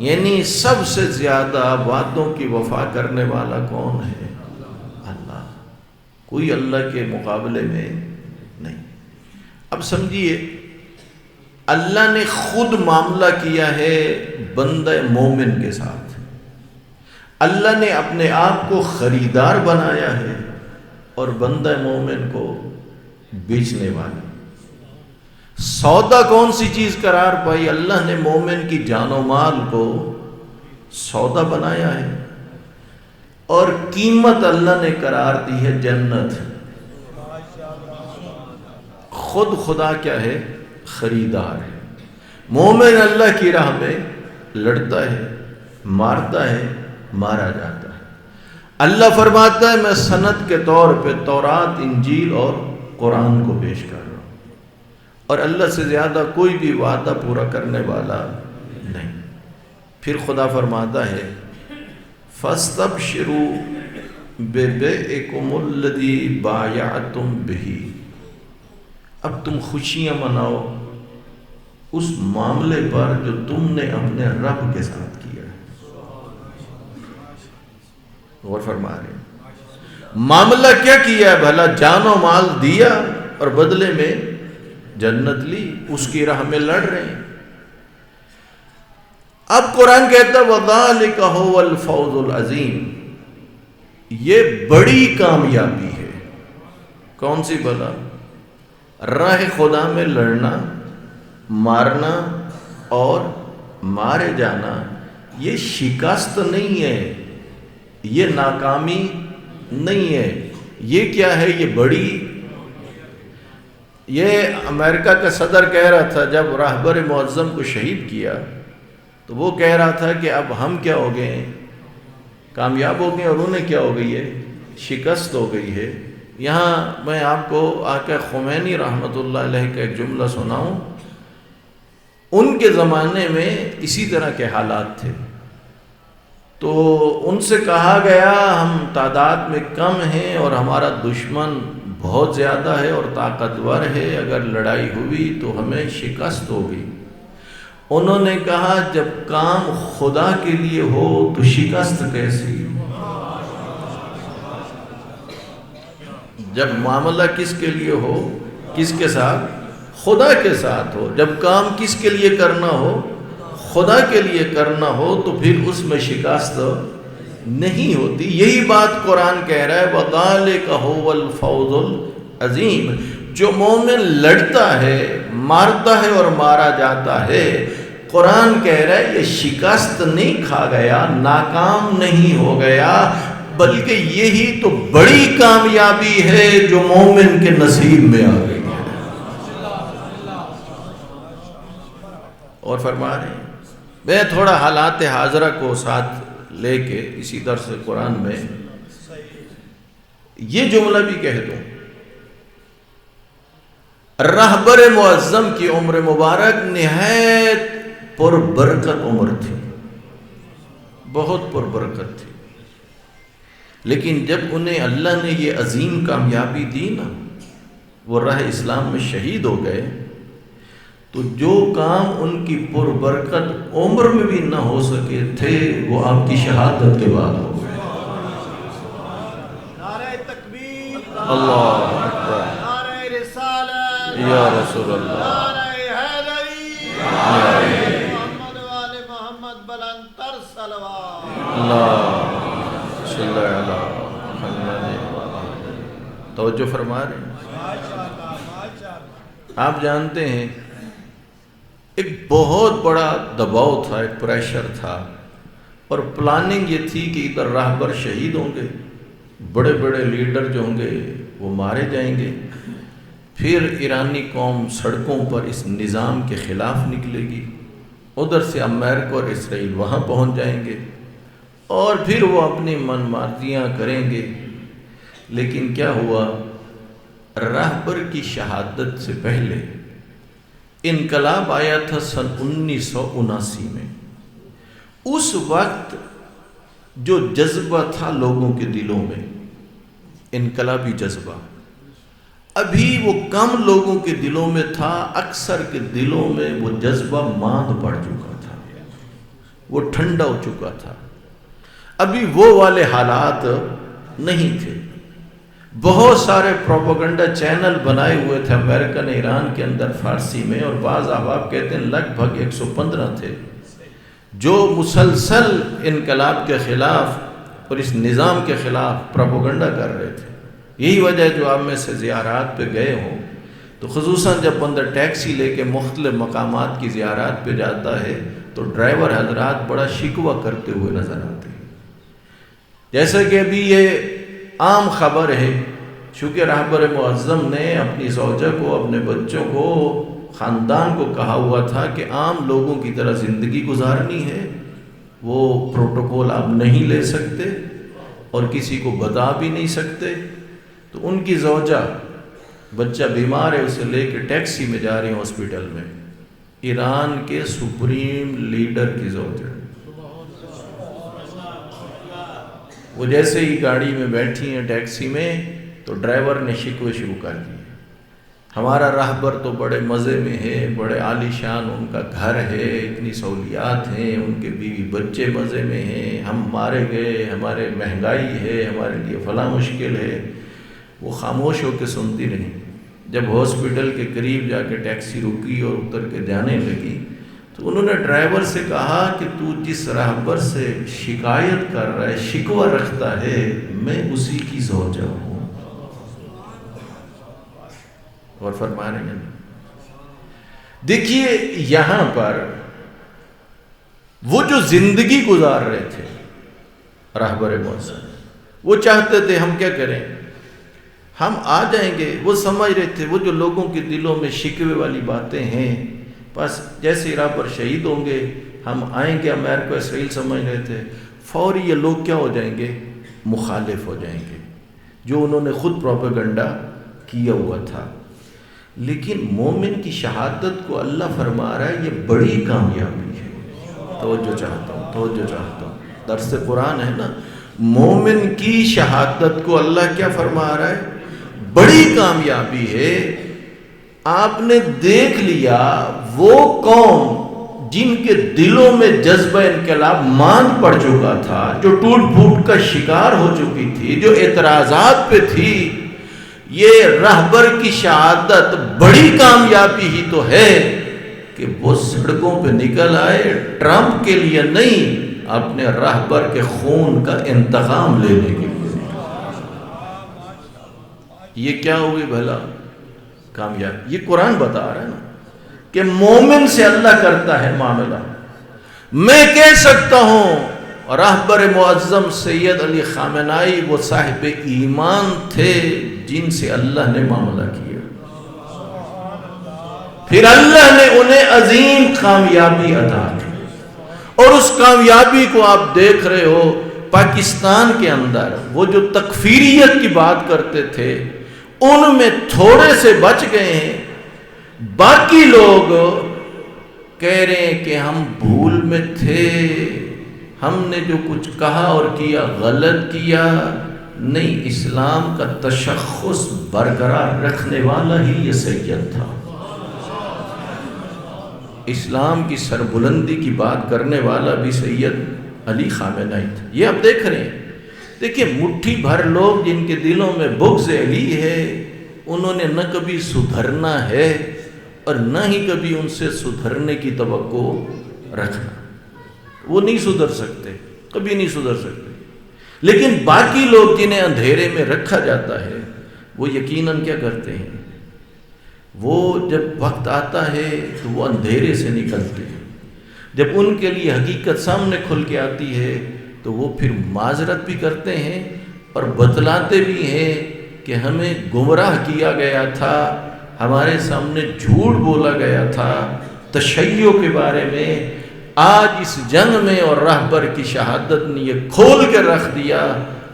یعنی سب سے زیادہ وعدوں کی وفا کرنے والا کون ہے؟ اللہ، کوئی اللہ کے مقابلے میں نہیں۔ اب سمجھیے، اللہ نے خود معاملہ کیا ہے بندہ مومن کے ساتھ، اللہ نے اپنے آپ کو خریدار بنایا ہے اور بندہ مومن کو بیچنے والا۔ سودا کون سی چیز قرار پائی؟ اللہ نے مومن کی جان و مال کو سودا بنایا ہے، اور قیمت اللہ نے قرار دی ہے جنت۔ خود خدا کیا ہے؟ خریدار ہے۔ مومن اللہ کی راہ میں لڑتا ہے، مارتا ہے، مارا جاتا ہے۔ اللہ فرماتا ہے میں سند کے طور پہ تورات، انجیل اور قرآن کو پیش کر رہا ہوں، اور اللہ سے زیادہ کوئی بھی وعدہ پورا کرنے والا نہیں۔ پھر خدا فرماتا ہے فَاسْتَبْشِرُوا بِبَيْعِكُمُ الَّذِي بَایَعْتُمْ بِهِ، اب تم خوشیاں مناؤ اس معاملے پر جو تم نے اپنے رب کے ساتھ کیا ہے۔ غور فرما رہے ہیں، معاملہ کیا کیا ہے بھلا؟ جان و مال دیا اور بدلے میں جنت لی، اس کی راہ میں لڑ رہے ہیں۔ اب قرآن کہتا ہے وَذَلِكَ هُوَ الْفَوْزُ الْعَظِيمُ، یہ بڑی کامیابی ہے۔ کون سی بھلا؟ راہ خدا میں لڑنا، مارنا اور مارے جانا، یہ شکست نہیں ہے، یہ ناکامی نہیں ہے، یہ کیا ہے؟ یہ بڑی۔ یہ امریکہ کا صدر کہہ رہا تھا جب راہبر معظم کو شہید کیا تو وہ کہہ رہا تھا کہ اب ہم کیا ہو گئے ہیں؟ کامیاب ہو گئے، اور انہیں کیا ہو گئی ہے؟ شکست ہو گئی ہے۔ یہاں میں آپ کو آقا خمینی رحمۃ اللہ علیہ کا ایک جملہ سناؤں۔ ان کے زمانے میں اسی طرح کے حالات تھے، تو ان سے کہا گیا ہم تعداد میں کم ہیں اور ہمارا دشمن بہت زیادہ ہے اور طاقتور ہے، اگر لڑائی ہوئی تو ہمیں شکست ہوگی۔ انہوں نے کہا جب کام خدا کے لیے ہو تو شکست کیسی؟ جب معاملہ کس کے لیے ہو؟ کس کے ساتھ؟ خدا کے ساتھ ہو۔ جب کام کس کے لیے کرنا ہو؟ خدا کے لیے کرنا ہو تو پھر اس میں شکست نہیں ہوتی۔ یہی بات قرآن کہہ رہا ہے وَذَلِكَ هُوَ الْفَوْزُ الْعَظِيمُ، جو مومن لڑتا ہے، مارتا ہے اور مارا جاتا ہے، قرآن کہہ رہا ہے یہ شکست نہیں کھا گیا، ناکام نہیں ہو گیا، بلکہ یہی تو بڑی کامیابی ہے جو مومن کے نصیب میں آ گئی ہے۔ اور فرما رہے ہیں، میں تھوڑا حالات حاضرہ کو ساتھ لے کے اسی درس قرآن میں یہ جملہ بھی کہہ دوں، رہبر معظم کی عمر مبارک نہایت پر برکت عمر تھی، بہت پر برکت تھی، لیکن جب انہیں اللہ نے یہ عظیم کامیابی دی نا، وہ راہ اسلام میں شہید ہو گئے، تو جو کام ان کی پر برکت عمر میں بھی نہ ہو سکے تھے وہ آپ کی شہادت کے بعد ہو گئے۔ نعرہ تکبیر، اللہ اکبر، نعرہ رسالت، یا رسول اللہ، نعرہ حیدری، نعرہ محمد والے محمد بلند تر صلوات۔ اللہ صلی اللہ علیہ محمد۔ توجہ فرما رہے ہیں، آپ جانتے ہیں ایک بہت بڑا دباؤ تھا، ایک پریشر تھا، اور پلاننگ یہ تھی کہ ادھر راہبر شہید ہوں گے، بڑے بڑے لیڈر جو ہوں گے وہ مارے جائیں گے، پھر ایرانی قوم سڑکوں پر اس نظام کے خلاف نکلے گی، ادھر سے امریکہ اور اسرائیل وہاں پہنچ جائیں گے، اور پھر وہ اپنی من مرضیاں کریں گے۔ لیکن کیا ہوا؟ راہبر کی شہادت سے پہلے انقلاب آیا تھا سن 1979 میں۔ اس وقت جو جذبہ تھا لوگوں کے دلوں میں، انقلابی جذبہ، ابھی وہ کم لوگوں کے دلوں میں تھا، اکثر کے دلوں میں وہ جذبہ ماند پڑ چکا تھا، وہ ٹھنڈا ہو چکا تھا، ابھی وہ والے حالات نہیں تھے۔ بہت سارے پروپیگنڈا چینل بنائے ہوئے تھے امریکہ نے ایران کے اندر فارسی میں، اور بعض احباب کہتے ہیں لگ بھگ 115 تھے جو مسلسل انقلاب کے خلاف اور اس نظام کے خلاف پروپیگنڈا کر رہے تھے۔ یہی وجہ ہے جو آپ میں سے زیارات پہ گئے ہوں تو خصوصاً جب بندہ ٹیکسی لے کے مختلف مقامات کی زیارات پہ جاتا ہے تو ڈرائیور حضرات بڑا شکوہ کرتے ہوئے نظر آتے ہیں. جیسا کہ ابھی یہ عام خبر ہے، چونکہ رہبر معظم نے اپنی زوجہ کو، اپنے بچوں کو، خاندان کو کہا ہوا تھا کہ عام لوگوں کی طرح زندگی گزارنی ہے، وہ پروٹوکول آپ نہیں لے سکتے اور کسی کو بتا بھی نہیں سکتے. تو ان کی زوجہ، بچہ بیمار ہے، اسے لے کے ٹیکسی میں جا رہے ہیں ہاسپٹل میں، ایران کے سپریم لیڈر کی زوجہ. وہ جیسے ہی گاڑی میں بیٹھی ہیں ٹیکسی میں تو ڈرائیور نے شکوے شروع کر دیے. ہمارا راہبر تو بڑے مزے میں ہے، بڑے عالی شان ان کا گھر ہے، اتنی سہولیات ہیں، ان کے بیوی بچے مزے میں ہیں، ہم مارے گئے، ہمارے مہنگائی ہے، ہمارے لیے فلاں مشکل ہے. وہ خاموش ہو کے سنتی رہی. جب ہاسپٹل کے قریب جا کے ٹیکسی رکی اور اتر کے جانے لگی تو انہوں نے ڈرائیور سے کہا کہ تو جس راہبر سے شکایت کر رہا ہے، شکوہ رکھتا ہے، میں اسی کی زوجہ ہوں. اور فرما رہے ہیں، دیکھیے یہاں پر وہ جو زندگی گزار رہے تھے راہبر معظم، وہ چاہتے تھے ہم کیا کریں، ہم آ جائیں گے. وہ سمجھ رہے تھے وہ جو لوگوں کے دلوں میں شکوے والی باتیں ہیں، بس جیسے ہی راہبر شہید ہوں گے ہم آئیں گے. امریکہ کو اسرائیل سمجھ رہے تھے، فوری یہ لوگ کیا ہو جائیں گے، مخالف ہو جائیں گے، جو انہوں نے خود پروپیگنڈا کیا ہوا تھا. لیکن مومن کی شہادت کو اللہ فرما رہا ہے یہ بڑی کامیابی ہے. توجہ چاہتا ہوں درس قرآن ہے نا. مومن کی شہادت کو اللہ کیا فرما رہا ہے، بڑی کامیابی ہے. آپ نے دیکھ لیا وہ قوم جن کے دلوں میں جذبہ انقلاب مان پڑ چکا تھا، جو ٹوٹ پھوٹ کا شکار ہو چکی تھی، جو اعتراضات پہ تھی، یہ رہبر کی شہادت بڑی کامیابی ہی تو ہے کہ وہ سڑکوں پہ نکل آئے ٹرمپ کے لیے نہیں، اپنے رہبر کے خون کا انتقام لینے کے لیے. یہ کیا ہوئی بھلا کامیاب؟ یہ قرآن بتا رہا ہے نا کہ مومن سے اللہ کرتا ہے معاملہ. میں کہہ سکتا ہوں رہبر معظم سید علی خامنائی وہ صاحب ایمان تھے جن سے اللہ نے معاملہ کیا، پھر اللہ نے انہیں عظیم کامیابی عطا کی. اور اس کامیابی کو آپ دیکھ رہے ہو پاکستان کے اندر. وہ جو تکفیریت کی بات کرتے تھے ان میں تھوڑے سے بچ گئے ہیں، باقی لوگ کہہ رہے ہیں کہ ہم بھول میں تھے، ہم نے جو کچھ کہا اور کیا غلط کیا. نہیں، اسلام کا تشخص برقرار رکھنے والا ہی یہ سید تھا. اسلام کی سربلندی کی بات کرنے والا بھی سید علی خامنائی تھا. یہ آپ دیکھ رہے ہیں. دیکھیں مٹھی بھر لوگ جن کے دلوں میں بغض علی ہے، انہوں نے نہ کبھی سدھرنا ہے اور نہ ہی کبھی ان سے سدھرنے کی توقع رکھنا. وہ نہیں سدھر سکتے، کبھی نہیں سدھر سکتے. لیکن باقی لوگ جنہیں اندھیرے میں رکھا جاتا ہے وہ یقیناً کیا کرتے ہیں، وہ جب وقت آتا ہے تو وہ اندھیرے سے نکلتے ہیں. جب ان کے لیے حقیقت سامنے کھل کے آتی ہے تو وہ پھر معذرت بھی کرتے ہیں اور بتلاتے بھی ہیں کہ ہمیں گمراہ کیا گیا تھا، ہمارے سامنے جھوٹ بولا گیا تھا تشیع کے بارے میں. آج اس جنگ میں اور رہبر کی شہادت نے یہ کھول کے رکھ دیا،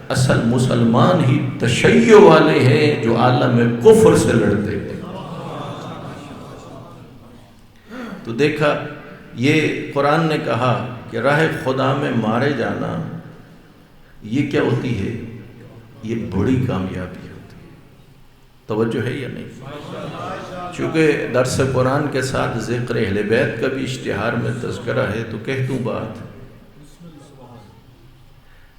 اصل مسلمان ہی تشیع والے ہیں جو عالم کفر سے لڑتے ہیں. تو دیکھا یہ قرآن نے کہا کہ راہ خدا میں مارے جانا یہ کیا ہوتی ہے، یہ بڑی کامیابی ہوتی ہے. توجہ ہے یا نہیں؟ چونکہ درس قرآن کے ساتھ ذکر اہل بیت کا بھی اشتہار میں تذکرہ ہے تو کہہ دوں بات.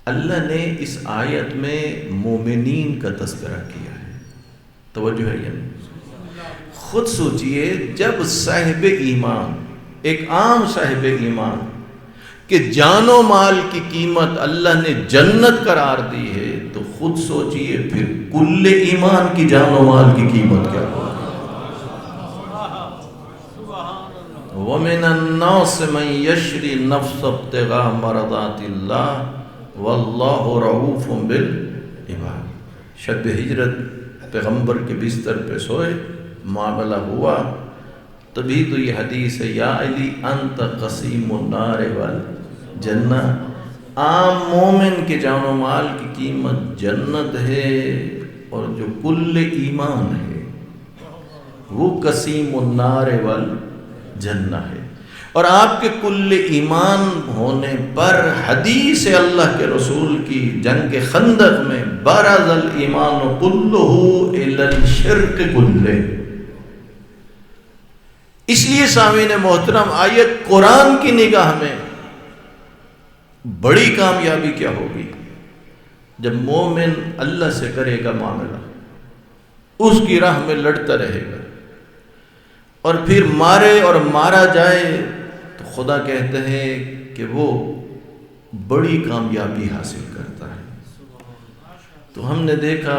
اللہ نے اس آیت میں مومنین کا تذکرہ کیا ہے. توجہ ہے یا نہیں؟ خود سوچئے جب صاحب ایمان، ایک عام صاحب ایمان کہ جان و مال کی قیمت اللہ نے جنت قرار دی ہے، تو خود سوچئے پھر کل ایمان کی جان و مال کی قیمت کیا ہوگی. وَمِنَ النَّاسِ مَن يَشْرِي النَّفْسَ ابْتِغَاءَ مَرْضَاتِ اللَّهِ وَاللَّهُ رَءُوفٌ بِالْعِبَادِ۔ شب ہجرت پیغمبر کے بستر پہ سوئے، معاملہ ہوا، تبھی تو یہ حدیث ہے یا علی انت قسیم النار والجنہ۔ عام مومن کے جان و مال کی قیمت جنت ہے، اور جو کل ایمان ہے وہ قسیم النار والجنہ ہے۔ اور آپ کے کل ایمان ہونے پر حدیث اللہ کے رسول کی جنگ خندق میں برز الایمان کلہ الی الشرک کلہ۔ اس لیے سامعین محترم، آیت قرآن کی نگاہ میں بڑی کامیابی کیا ہوگی؟ جب مومن اللہ سے کرے گا معاملہ، اس کی راہ میں لڑتا رہے گا، اور پھر مارے اور مارا جائے تو خدا کہتے ہیں کہ وہ بڑی کامیابی حاصل کرتا ہے۔ تو ہم نے دیکھا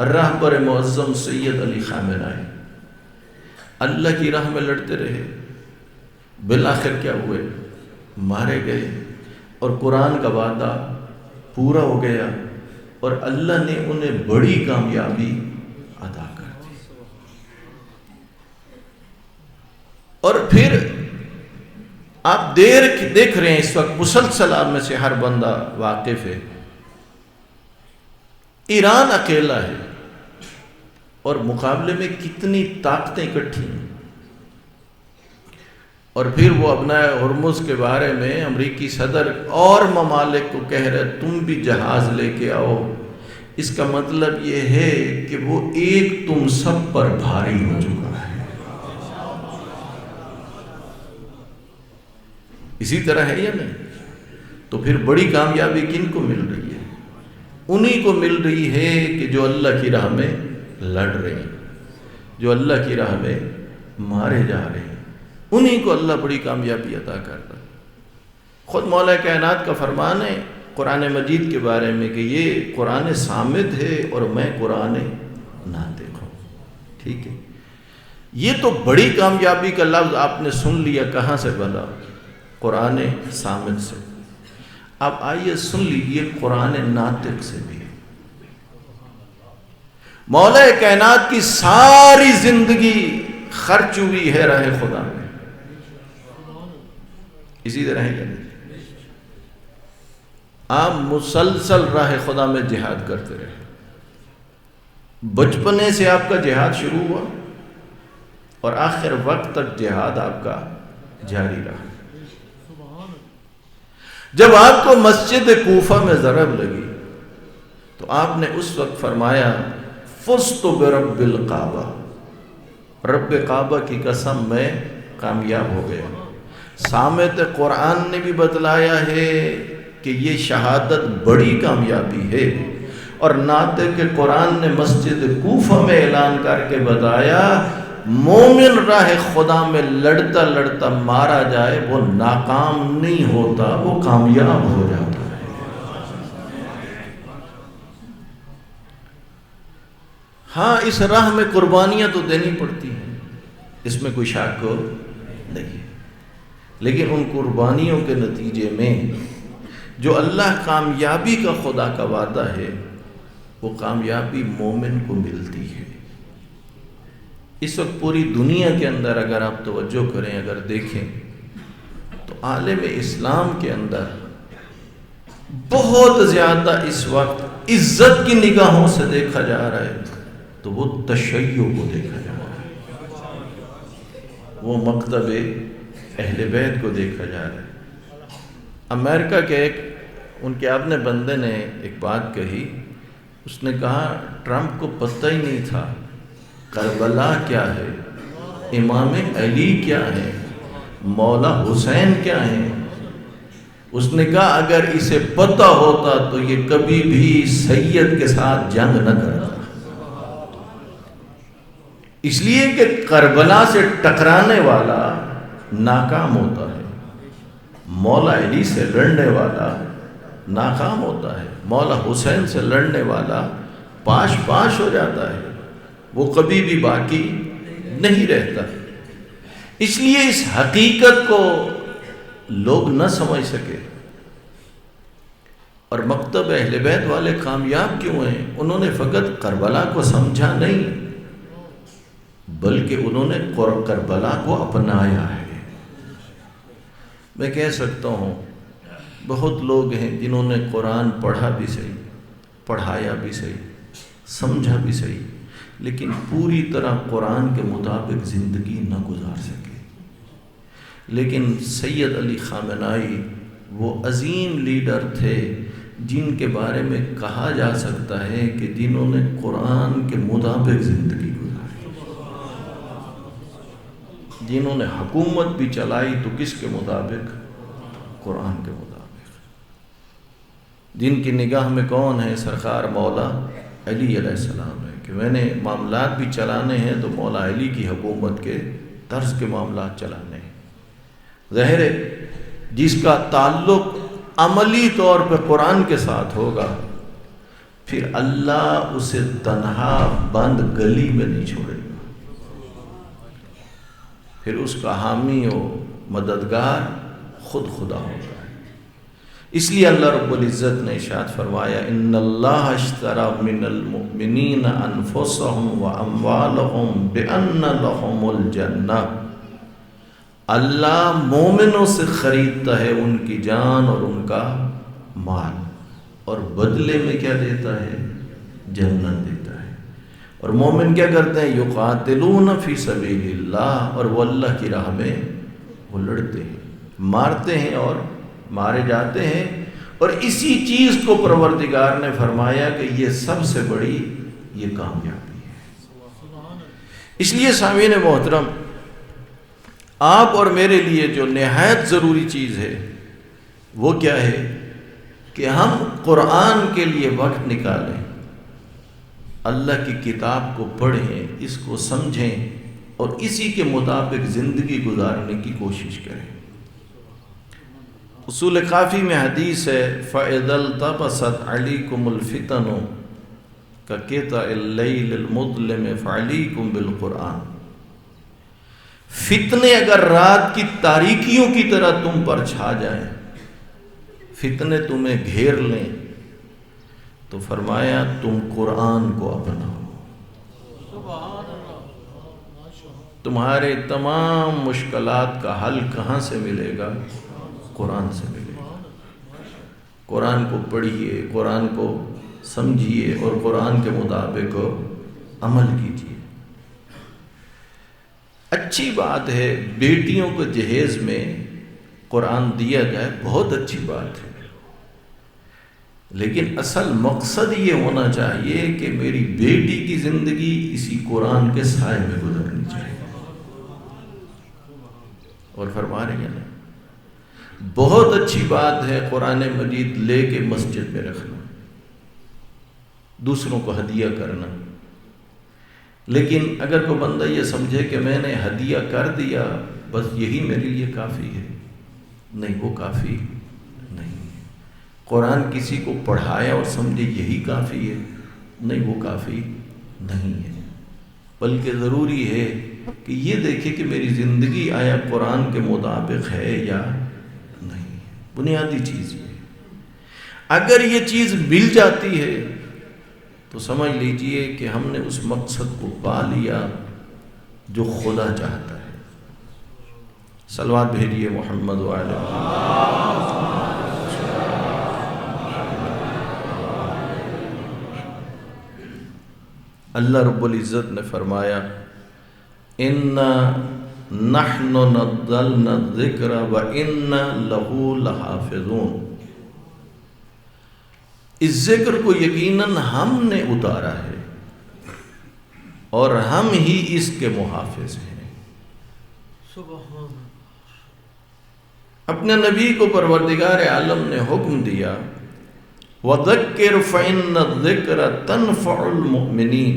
رہبر معظم سید علی خامنہئی اللہ کی راہ میں لڑتے رہے، بالآخر کیا ہوئے؟ مارے گئے، اور قرآن کا وعدہ پورا ہو گیا، اور اللہ نے انہیں بڑی کامیابی عطا کر دی۔ اور پھر آپ دیکھ رہے ہیں اس وقت مسلسل آپ میں سے ہر بندہ واقف ہے، ایران اکیلا ہے اور مقابلے میں کتنی طاقتیں اکٹھی ہیں، اور پھر وہ ابنائے ہرمز کے بارے میں امریکی صدر اور ممالک کو کہہ رہے تم بھی جہاز لے کے آؤ۔ اس کا مطلب یہ ہے کہ وہ ایک تم سب پر بھاری ہو چکا ہے۔ اسی طرح ہے یا نہیں؟ تو پھر بڑی کامیابی کن کو مل رہی ہے؟ انہی کو مل رہی ہے کہ جو اللہ کی راہ میں لڑ رہے ہیں، جو اللہ کی راہ میں مارے جا رہے ہیں، انہی کو اللہ بڑی کامیابی عطا کرتا ہے۔ خود مولا کائنات کا فرمان ہے قرآن مجید کے بارے میں کہ یہ قرآن صامت ہے اور میں قرآن ناطق ہوں۔ ٹھیک ہے، یہ تو بڑی کامیابی کا لفظ آپ نے سن لیا، کہاں سے بنا؟ قرآن صامت سے۔ اب آئیے سن لیجیے قرآن ناطق سے بھی۔ مولا کائنات کی ساری زندگی خرچ ہوئی ہے راہ خدا میں، اسی طرح ہے کہ نہیں؟ آپ مسلسل راہ خدا میں جہاد کرتے رہے، بچپنے سے آپ کا جہاد شروع ہوا اور آخر وقت تک جہاد آپ کا جاری رہا۔ جب آپ کو مسجد کوفہ میں ضرب لگی تو آپ نے اس وقت فرمایا فزت برب الکعبہ، رب کعبہ کی قسم میں کامیاب ہو گیا۔ سامعت قرآن نے بھی بتلایا ہے کہ یہ شہادت بڑی کامیابی ہے، اور ناطق قرآن نے مسجد کوفہ میں اعلان کر کے بتایا مومن راہ خدا میں لڑتا لڑتا مارا جائے وہ ناکام نہیں ہوتا، وہ کامیاب ہو جاتا ہے۔ ہاں، اس راہ میں قربانیاں تو دینی پڑتی ہیں، اس میں کوئی شک نہیں، لیکن ان قربانیوں کے نتیجے میں جو اللہ کامیابی کا خدا کا وعدہ ہے وہ کامیابی مومن کو ملتی ہے۔ اس وقت پوری دنیا کے اندر اگر آپ توجہ کریں، اگر دیکھیں تو عالم اسلام کے اندر بہت زیادہ اس وقت عزت کی نگاہوں سے دیکھا جا رہا ہے تو وہ تشیع کو دیکھا جا رہا ہے، وہ مکتب اہل بیت کو دیکھا جا رہا ہے۔ امریکہ کے ان کے اپنے بندے نے ایک بات کہی، اس نے کہا ٹرمپ کو پتہ ہی نہیں تھا کربلا کیا ہے، امام علی کیا ہے، مولا حسین کیا ہے۔ اس نے کہا اگر اسے پتہ ہوتا تو یہ کبھی بھی سید کے ساتھ جنگ نہ کرتا، اس لیے کہ کربلا سے ٹکرانے والا ناکام ہوتا ہے، مولا علی سے لڑنے والا ناکام ہوتا ہے، مولا حسین سے لڑنے والا پاش پاش ہو جاتا ہے، وہ کبھی بھی باقی نہیں رہتا۔ اس لیے اس حقیقت کو لوگ نہ سمجھ سکے. اور مکتب اہل بیت والے کامیاب کیوں ہیں؟ انہوں نے فقط کربلا کو سمجھا نہیں، بلکہ انہوں نے کربلا کو اپنایا ہے. میں کہہ سکتا ہوں بہت لوگ ہیں جنہوں نے قرآن پڑھا بھی صحیح، پڑھایا بھی صحیح، سمجھا بھی صحیح، لیکن پوری طرح قرآن کے مطابق زندگی نہ گزار سکے. لیکن سید علی خامنائی وہ عظیم لیڈر تھے جن کے بارے میں کہا جا سکتا ہے کہ جنہوں نے قرآن کے مطابق زندگی گزاری، جنہوں نے حکومت بھی چلائی تو کس کے مطابق؟ قرآن کے مطابق. جن کی نگاہ میں کون ہے؟ سرکار مولا علی علیہ السلام ہے کہ میں نے معاملات بھی چلانے ہیں تو مولا علی کی حکومت کے طرز کے معاملات چلانے ہیں. ظاہر ہے جس کا تعلق عملی طور پہ قرآن کے ساتھ ہوگا پھر اللہ اسے تنہا بند گلی میں نہیں چھوڑے گا، پھر اس کا حامی و مددگار خود خدا ہوگا. اس لیے اللہ رب العزت نے ارشاد فرمایا ان اللہ اشترى من المؤمنین انفسهم واموالهم بان لهم الجنہ. اللہ مومنوں سے خریدتا ہے ان کی جان اور ان کا مال، اور بدلے میں کیا دیتا ہے؟ جنت دیتا ہے. اور مومن کیا کرتے ہیں؟ یقاتلون فی سبیل اللہ، اور وہ اللہ کی راہ میں وہ لڑتے ہیں، مارتے ہیں اور مارے جاتے ہیں. اور اسی چیز کو پروردگار نے فرمایا کہ یہ سب سے بڑی یہ کامیابی ہے. اس لیے سامعین محترم، آپ اور میرے لیے جو نہایت ضروری چیز ہے وہ کیا ہے کہ ہم قرآن کے لیے وقت نکالیں، اللہ کی کتاب کو پڑھیں، اس کو سمجھیں اور اسی کے مطابق زندگی گزارنے کی کوشش کریں. اصول کافی میں حدیث ہے فَإِذَا الْتَبَسَتْ عَلَيْكُمُ الْفِتَنُ كَقِطَعِ اللَّيْلِ الْمُظْلِمِ فَعَلَيْكُمْ بِالْقُرْآنِ. فتنے اگر رات کی تاریکیوں کی طرح تم پر چھا جائیں، فتنے تمہیں گھیر لیں، تو فرمایا تم قرآن کو اپناؤ. تمہارے تمام مشکلات کا حل کہاں سے ملے گا؟ قرآن سے ملے گا. قرآن کو پڑھیے، قرآن کو سمجھیے اور قرآن کے مطابق عمل کیجیے. اچھی بات ہے بیٹیوں کو جہیز میں قرآن دیا جائے، بہت اچھی بات ہے، لیکن اصل مقصد یہ ہونا چاہیے کہ میری بیٹی کی زندگی اسی قرآن کے سائے میں گزرنی چاہیے. اور فرما رہے ہیں نا، بہت اچھی بات ہے قرآن مجید لے کے مسجد میں رکھنا، دوسروں کو ہدیہ کرنا، لیکن اگر کوئی بندہ یہ سمجھے کہ میں نے ہدیہ کر دیا بس یہی میرے لیے کافی ہے، نہیں، وہ کافی نہیں. قرآن کسی کو پڑھایا اور سمجھے یہی کافی ہے، نہیں، وہ کافی نہیں ہے. بلکہ ضروری ہے کہ یہ دیکھے کہ میری زندگی آیا قرآن کے مطابق ہے یا نہیں. بنیادی چیز یہ ہے. اگر یہ چیز مل جاتی ہے تو سمجھ لیجئے کہ ہم نے اس مقصد کو پا لیا جو خدا چاہتا ہے. صلوات بھیجیے محمد وعلی محمد. اللہ رب العزت نے فرمایا اِنَّا نَحْنُ نَزَّلْنَا الذِّكْرَ وَإِنَّا لَهُ لَحَافِظُونَ. اس ذکر کو یقیناً ہم نے اتارا ہے اور ہم ہی اس کے محافظ ہیں. سبحان. اپنے نبی کو پروردگار عالم نے حکم دیا وَذَكِّرْ فَإِنَّ الذِّكْرَ تَنْفَعُ الْمُؤْمِنِينَ.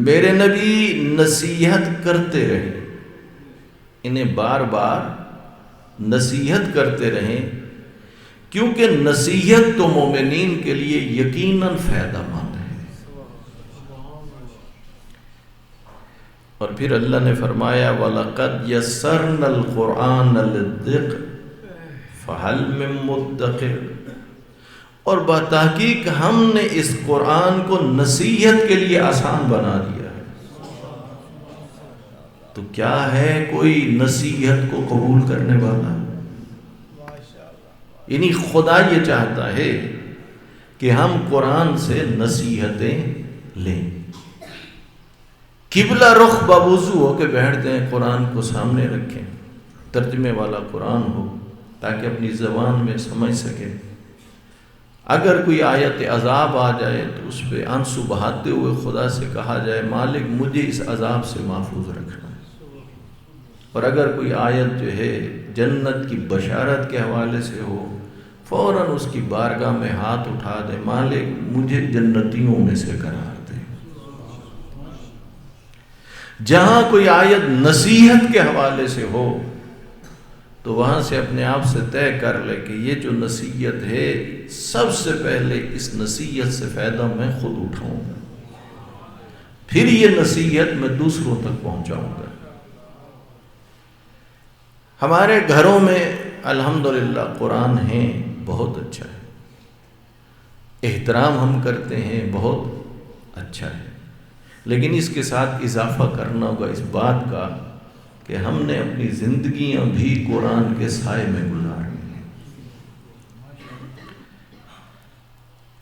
میرے نبی نصیحت کرتے رہے، انہیں بار بار نصیحت کرتے رہیں، کیونکہ نصیحت تو مومنین کے لیے یقیناً فائدہ مند ہے. اور پھر اللہ نے فرمایا وَلَقَدْ يَسَّرْنَا الْقُرْآنَ لِلذِّكْرِ فَهَلْ مِن مُدَّكِرٍ، اور بتحقیق ہم نے اس قرآن کو نصیحت کے لیے آسان بنا دیا ہے۔ تو کیا ہے کوئی نصیحت کو قبول کرنے والا؟ یعنی خدا یہ چاہتا ہے کہ ہم قرآن سے نصیحتیں لیں، قبلہ رخ باوضو ہو کے بیٹھتے ہیں، قرآن کو سامنے رکھیں، ترجمے والا قرآن ہو تاکہ اپنی زبان میں سمجھ سکیں۔ اگر کوئی آیت عذاب آ جائے تو اس پہ آنسو بہاتے ہوئے خدا سے کہا جائے مالک مجھے اس عذاب سے محفوظ رکھنا ہے۔ اور اگر کوئی آیت جو ہے جنت کی بشارت کے حوالے سے ہو، فوراً اس کی بارگاہ میں ہاتھ اٹھا دے مالک مجھے جنتیوں میں سے قرار دے۔ جہاں کوئی آیت نصیحت کے حوالے سے ہو تو وہاں سے اپنے آپ سے طے کر لے کہ یہ جو نصیحت ہے سب سے پہلے اس نصیحت سے فائدہ میں خود اٹھاؤں گا، پھر یہ نصیحت میں دوسروں تک پہنچاؤں گا۔ ہمارے گھروں میں الحمدللہ قرآن ہیں، بہت اچھا ہے، احترام ہم کرتے ہیں، بہت اچھا ہے، لیکن اس کے ساتھ اضافہ کرنا ہوگا اس بات کا کہ ہم نے اپنی زندگیاں بھی قرآن کے سائے میں گزارنی ہیں۔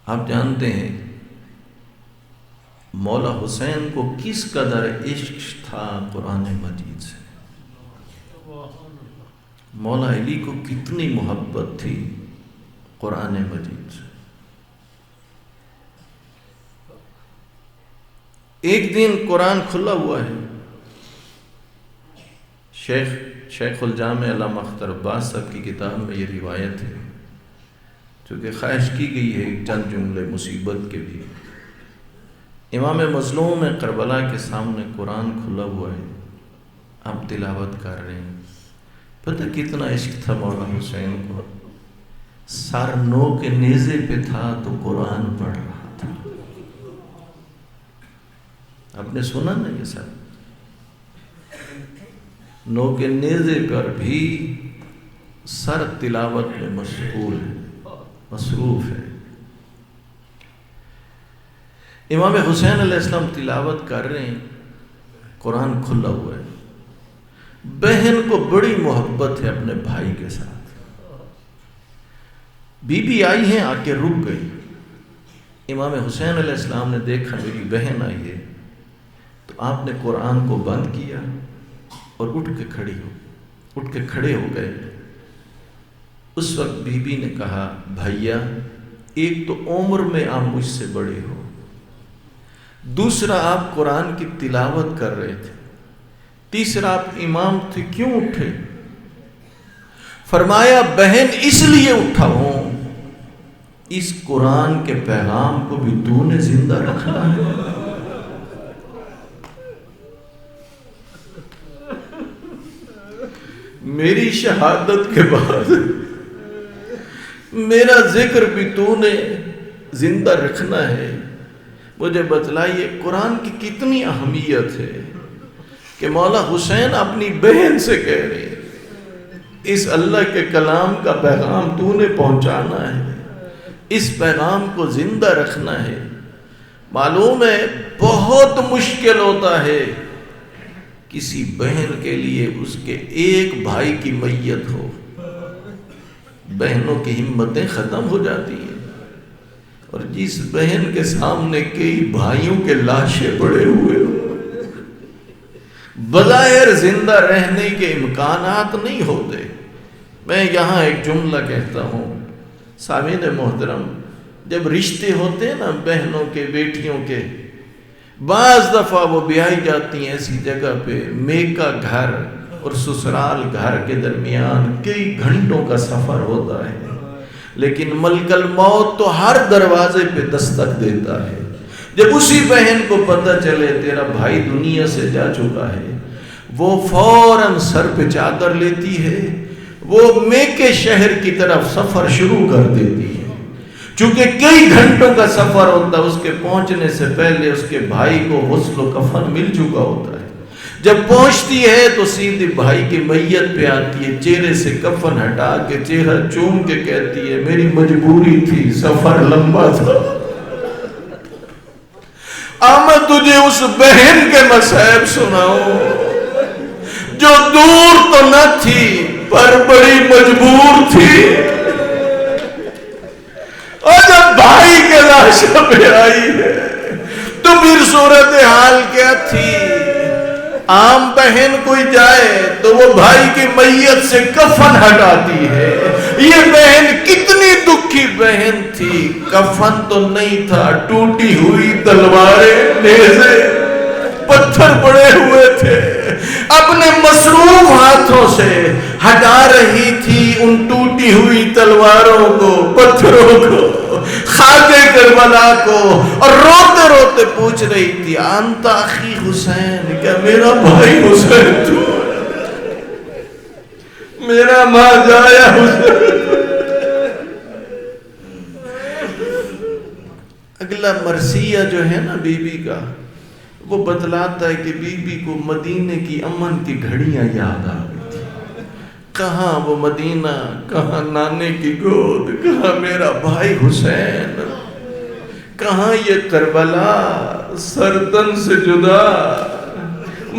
آپ جانتے ہیں مولا حسین کو کس قدر عشق تھا قرآن مجید سے، مولا علی کو کتنی محبت تھی قرآن مجید سے۔ ایک دن قرآن کھلا ہوا ہے، شیخ الجامع علامہ اختر عباس صاحب کی کتاب میں یہ روایت ہے، چونکہ خواہش کی گئی ہے چند جملے مصیبت کے بھی۔ امام مظلوم کربلا کے سامنے قرآن کھلا ہوا ہے، آپ تلاوت کر رہے ہیں، پتہ کتنا عشق تھا مولا حسین کو، سر نو کے نیزے پہ تھا تو قرآن پڑھ رہا تھا۔ آپ نے سنا نا یہ سب، نو کے نیزے پر بھی سر تلاوت میں مشغول ہے، مصروف ہے۔ امام حسین علیہ السلام تلاوت کر رہے ہیں، قرآن کھلا ہوا ہے، بہن کو بڑی محبت ہے اپنے بھائی کے ساتھ، بی بی آئی ہیں آ کے رک گئی۔ امام حسین علیہ السلام نے دیکھا میری بہن آئی ہے تو آپ نے قرآن کو بند کیا اور اٹھ کے کھڑے ہو گئے۔ اس وقت بی بی نے کہا بھیا ایک تو عمر میں آپ مجھ سے بڑے ہو، دوسرا آپ قرآن کی تلاوت کر رہے تھے، تیسرا آپ امام تھے، کیوں اٹھے؟ فرمایا بہن اس لیے اٹھا ہوں اس قرآن کے پیغام کو بھی تو نے زندہ رکھنا ہے۔ میری شہادت کے بعد میرا ذکر بھی تو نے زندہ رکھنا ہے۔ مجھے بتلائیے قرآن کی کتنی اہمیت ہے کہ مولا حسین اپنی بہن سے کہہ رہے ہیں اس اللہ کے کلام کا پیغام تو نے پہنچانا ہے، اس پیغام کو زندہ رکھنا ہے۔ معلوم ہے بہت مشکل ہوتا ہے کسی بہن کے لیے اس کے ایک بھائی کی میت ہو، بہنوں کی ہمتیں ختم ہو جاتی ہیں، اور جس بہن کے سامنے کئی بھائیوں کے لاشیں پڑے ہوئے ہو، بظاہر زندہ رہنے کے امکانات نہیں ہوتے۔ میں یہاں ایک جملہ کہتا ہوں، سامعین محترم، جب رشتے ہوتے ہیں نا بہنوں کے بیٹیوں کے، بعض دفعہ وہ بیائی جاتی ہیں ایسی جگہ پہ میکا گھر اور سسرال گھر کے درمیان کئی گھنٹوں کا سفر ہوتا ہے، لیکن ملک الموت تو ہر دروازے پہ دستک دیتا ہے۔ جب اسی بہن کو پتہ چلے تیرا بھائی دنیا سے جا چکا ہے، وہ فوراً سر پہ چادر لیتی ہے، وہ میکے شہر کی طرف سفر شروع کر دیتی ہے۔ چونکہ کئی گھنٹوں کا سفر ہوتا ہے، اس کے پہنچنے سے پہلے اس کے بھائی کو غسل و کفن مل چکا ہوتا ہے۔ جب پہنچتی ہے تو سیدھی بھائی کی میت پہ آتی ہے، چہرے سے کفن ہٹا کے چہرہ چوم کے کہتی ہے میری مجبوری تھی، سفر لمبا تھا، میں تجھے اس بہن کے مصائب سناؤں جو دور تو نہ تھی پر بڑی مجبور تھی، اور جب بھائی کے لاش پہ آئی ہے تو پھر صورتحال کیا تھی؟ عام بہن کوئی جائے تو وہ بھائی کی میت سے کفن ہٹاتی ہے، یہ بہن کتنی دکھی بہن تھی، کفن تو نہیں تھا، ٹوٹی ہوئی تلواریں، نیزے، پتھر پڑے ہوئے تھے، اپنے مصروف ہاتھوں سے ہٹا رہی تھی ان ٹوٹی ہوئی تلواروں کو، پتھروں کو، خاک کربلا کو، اور روتے روتے پوچھ رہی تھی انت اخی حسین، کیا میرا بھائی حسین تو میرا ماں جایا حسین۔ اگلا مرثیہ جو ہے نا بی بی کا، وہ بتلاتا ہے کہ بی بی کو مدینے کی امن کی گھڑیاں یاد آ گئی تھی، کہاں وہ مدینہ، کہاں نانے کی گود، کہاں میرا بھائی حسین، کہاں یہ کربلا، سرتن سے جدا،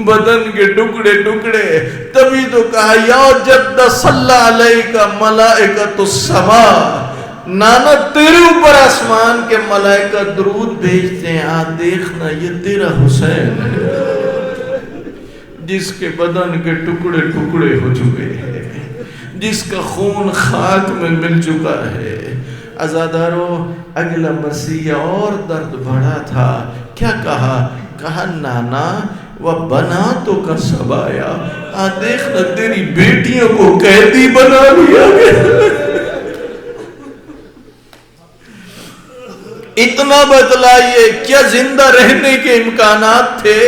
بدن کے ٹکڑے ٹکڑے، تبھی تو کہا یا جد صلی علیک ملائکۃ السماء، نانا تیرے اوپر آسمان کے ملائکہ درود بھیجتے ہیں، دیکھنا یہ تیرا حسین ہے جس کے بدن کے ٹکڑے ٹکڑے ہو چکے ہیں، جس کا خون خاک میں مل چکا ہے۔ عزاداروں، اگلا مرثیہ اور درد بڑھا تھا، کیا کہا نانا وَبَنَاتُكَ سَبَايَا، دیکھنا تیری بیٹیوں کو قیدی بنا لیا گیا۔ اتنا بتلائیے کیا زندہ رہنے کے امکانات تھے؟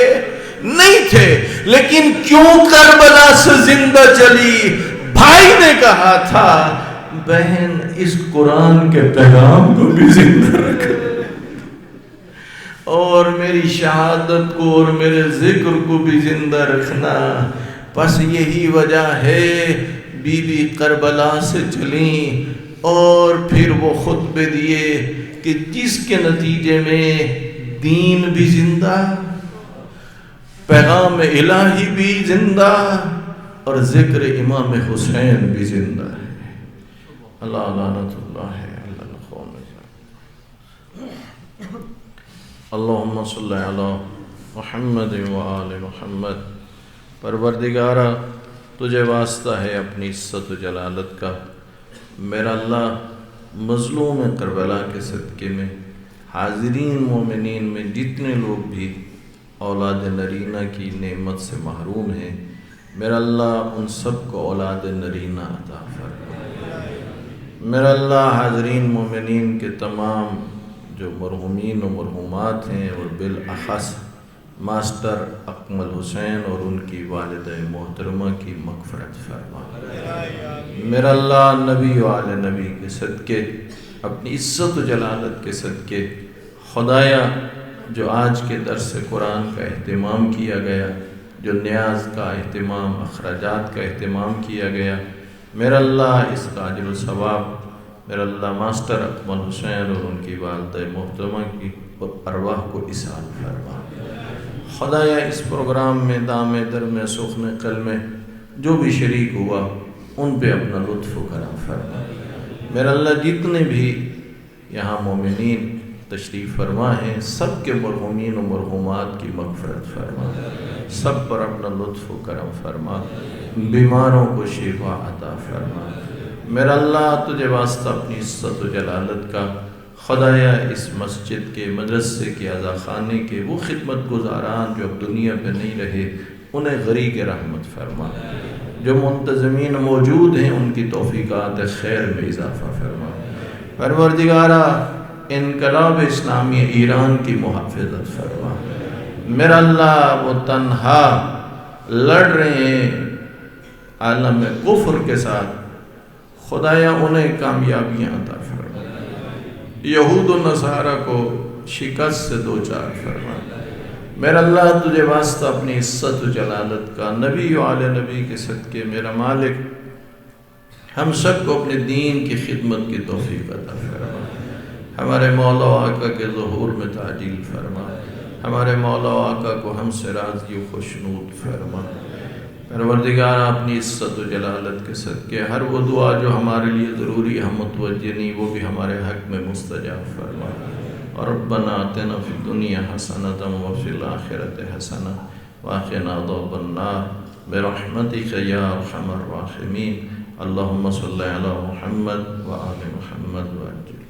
نہیں تھے، لیکن کیوں کربلا سے زندہ چلی؟ بھائی نے کہا تھا بہن اس قرآن کے پیغام کو بھی زندہ رکھ، اور میری شہادت کو اور میرے ذکر کو بھی زندہ رکھنا۔ بس یہی وجہ ہے بی بی کربلا سے چلیں، اور پھر وہ خطبے دیے کہ جس کے نتیجے میں دین بھی زندہ، پیغام الہی بھی زندہ، اور ذکر امام حسین بھی زندہ ہے۔ اللہ لعنت اللہ ہے اللہ القوم۔ اللہم صلی علی محمد وآل محمد۔ پروردگارہ تجھے واسطہ ہے اپنی عزت و جلالت کا، میرا اللہ مظلوم کربلا کے صدقے میں حاضرین مومنین میں جتنے لوگ بھی اولاد نرینہ کی نعمت سے محروم ہیں، میرا اللہ ان سب کو اولاد نرینہ عطا فرما۔ میرا اللہ حاضرین مومنین کے تمام جو مرحومین و مرحومات ہیں، اور بالاخص ماسٹر اکمل حسین اور ان کی والدہ محترمہ کی مغفرت فرما۔ میرا اللہ نبی و آل نبی کے صدقے، اپنی عزت و جلالت کے صدقے، خدایا جو آج کے درس قرآن کا اہتمام کیا گیا، جو نیاز کا اہتمام، اخراجات کا اہتمام کیا گیا، میرا اللہ اس کا اجر و ثواب میرا اللہ ماسٹر اکمل حسین اور ان کی والدہ محترمہ کی ارواح کو اصال فرما۔ خدایا اس پروگرام میں دام در میں سخن قل میں جو بھی شریک ہوا ان پہ اپنا لطف و کرم فرما۔ میرا اللہ جتنے بھی یہاں مومنین تشریف فرما ہیں، سب کے مرحومین و مرحومات کی مغفرت فرما، سب پر اپنا لطف و کرم فرما، بیماروں کو شفا عطا فرما۔ میرا اللہ تجھے واسطہ اپنی عزت و جلالت کا، خدایا اس مسجد کے، مدرسے کے، عزا خانے کے وہ خدمت گزاران جو اب دنیا پہ نہیں رہے، انہیں غریق رحمت فرما، جو منتظمین موجود ہیں ان کی توفیقات خیر میں اضافہ فرما۔ پروردگارہ انقلاب اسلامی ایران کی محافظت فرما۔ میرا اللہ وہ تنہا لڑ رہے ہیں عالم کفر کے ساتھ، خدایا انہیں کامیابیاں عطا فرما، یہود و نصارہ کو شکست سے دوچار فرما۔ میرا اللہ تجھے واسطہ اپنی عزت و جلالت کا، نبی و آل نبی کے صدقے میرا مالک ہم سب کو اپنے دین کی خدمت کی توفیق عطا فرما، ہمارے مولا و آقا کے ظہور میں تعجیل فرما، ہمارے مولا و آقا کو ہم سے راضی و خوشنود فرما۔ پروردگار اپنی عزت و جلالت کے صدقے ہر وہ دعا جو ہمارے لیے ضروری ہم متوجہ نہیں وہ بھی ہمارے حق میں مستجاب فرما۔ اور ربنا آتنا فی الدنیا حسنۃ وفی الآخرۃ حسنۃ وقنا عذاب النار برحمتک یا ارحم الراحمین۔ اللہم صلی علی محمد وآل محمد وعجل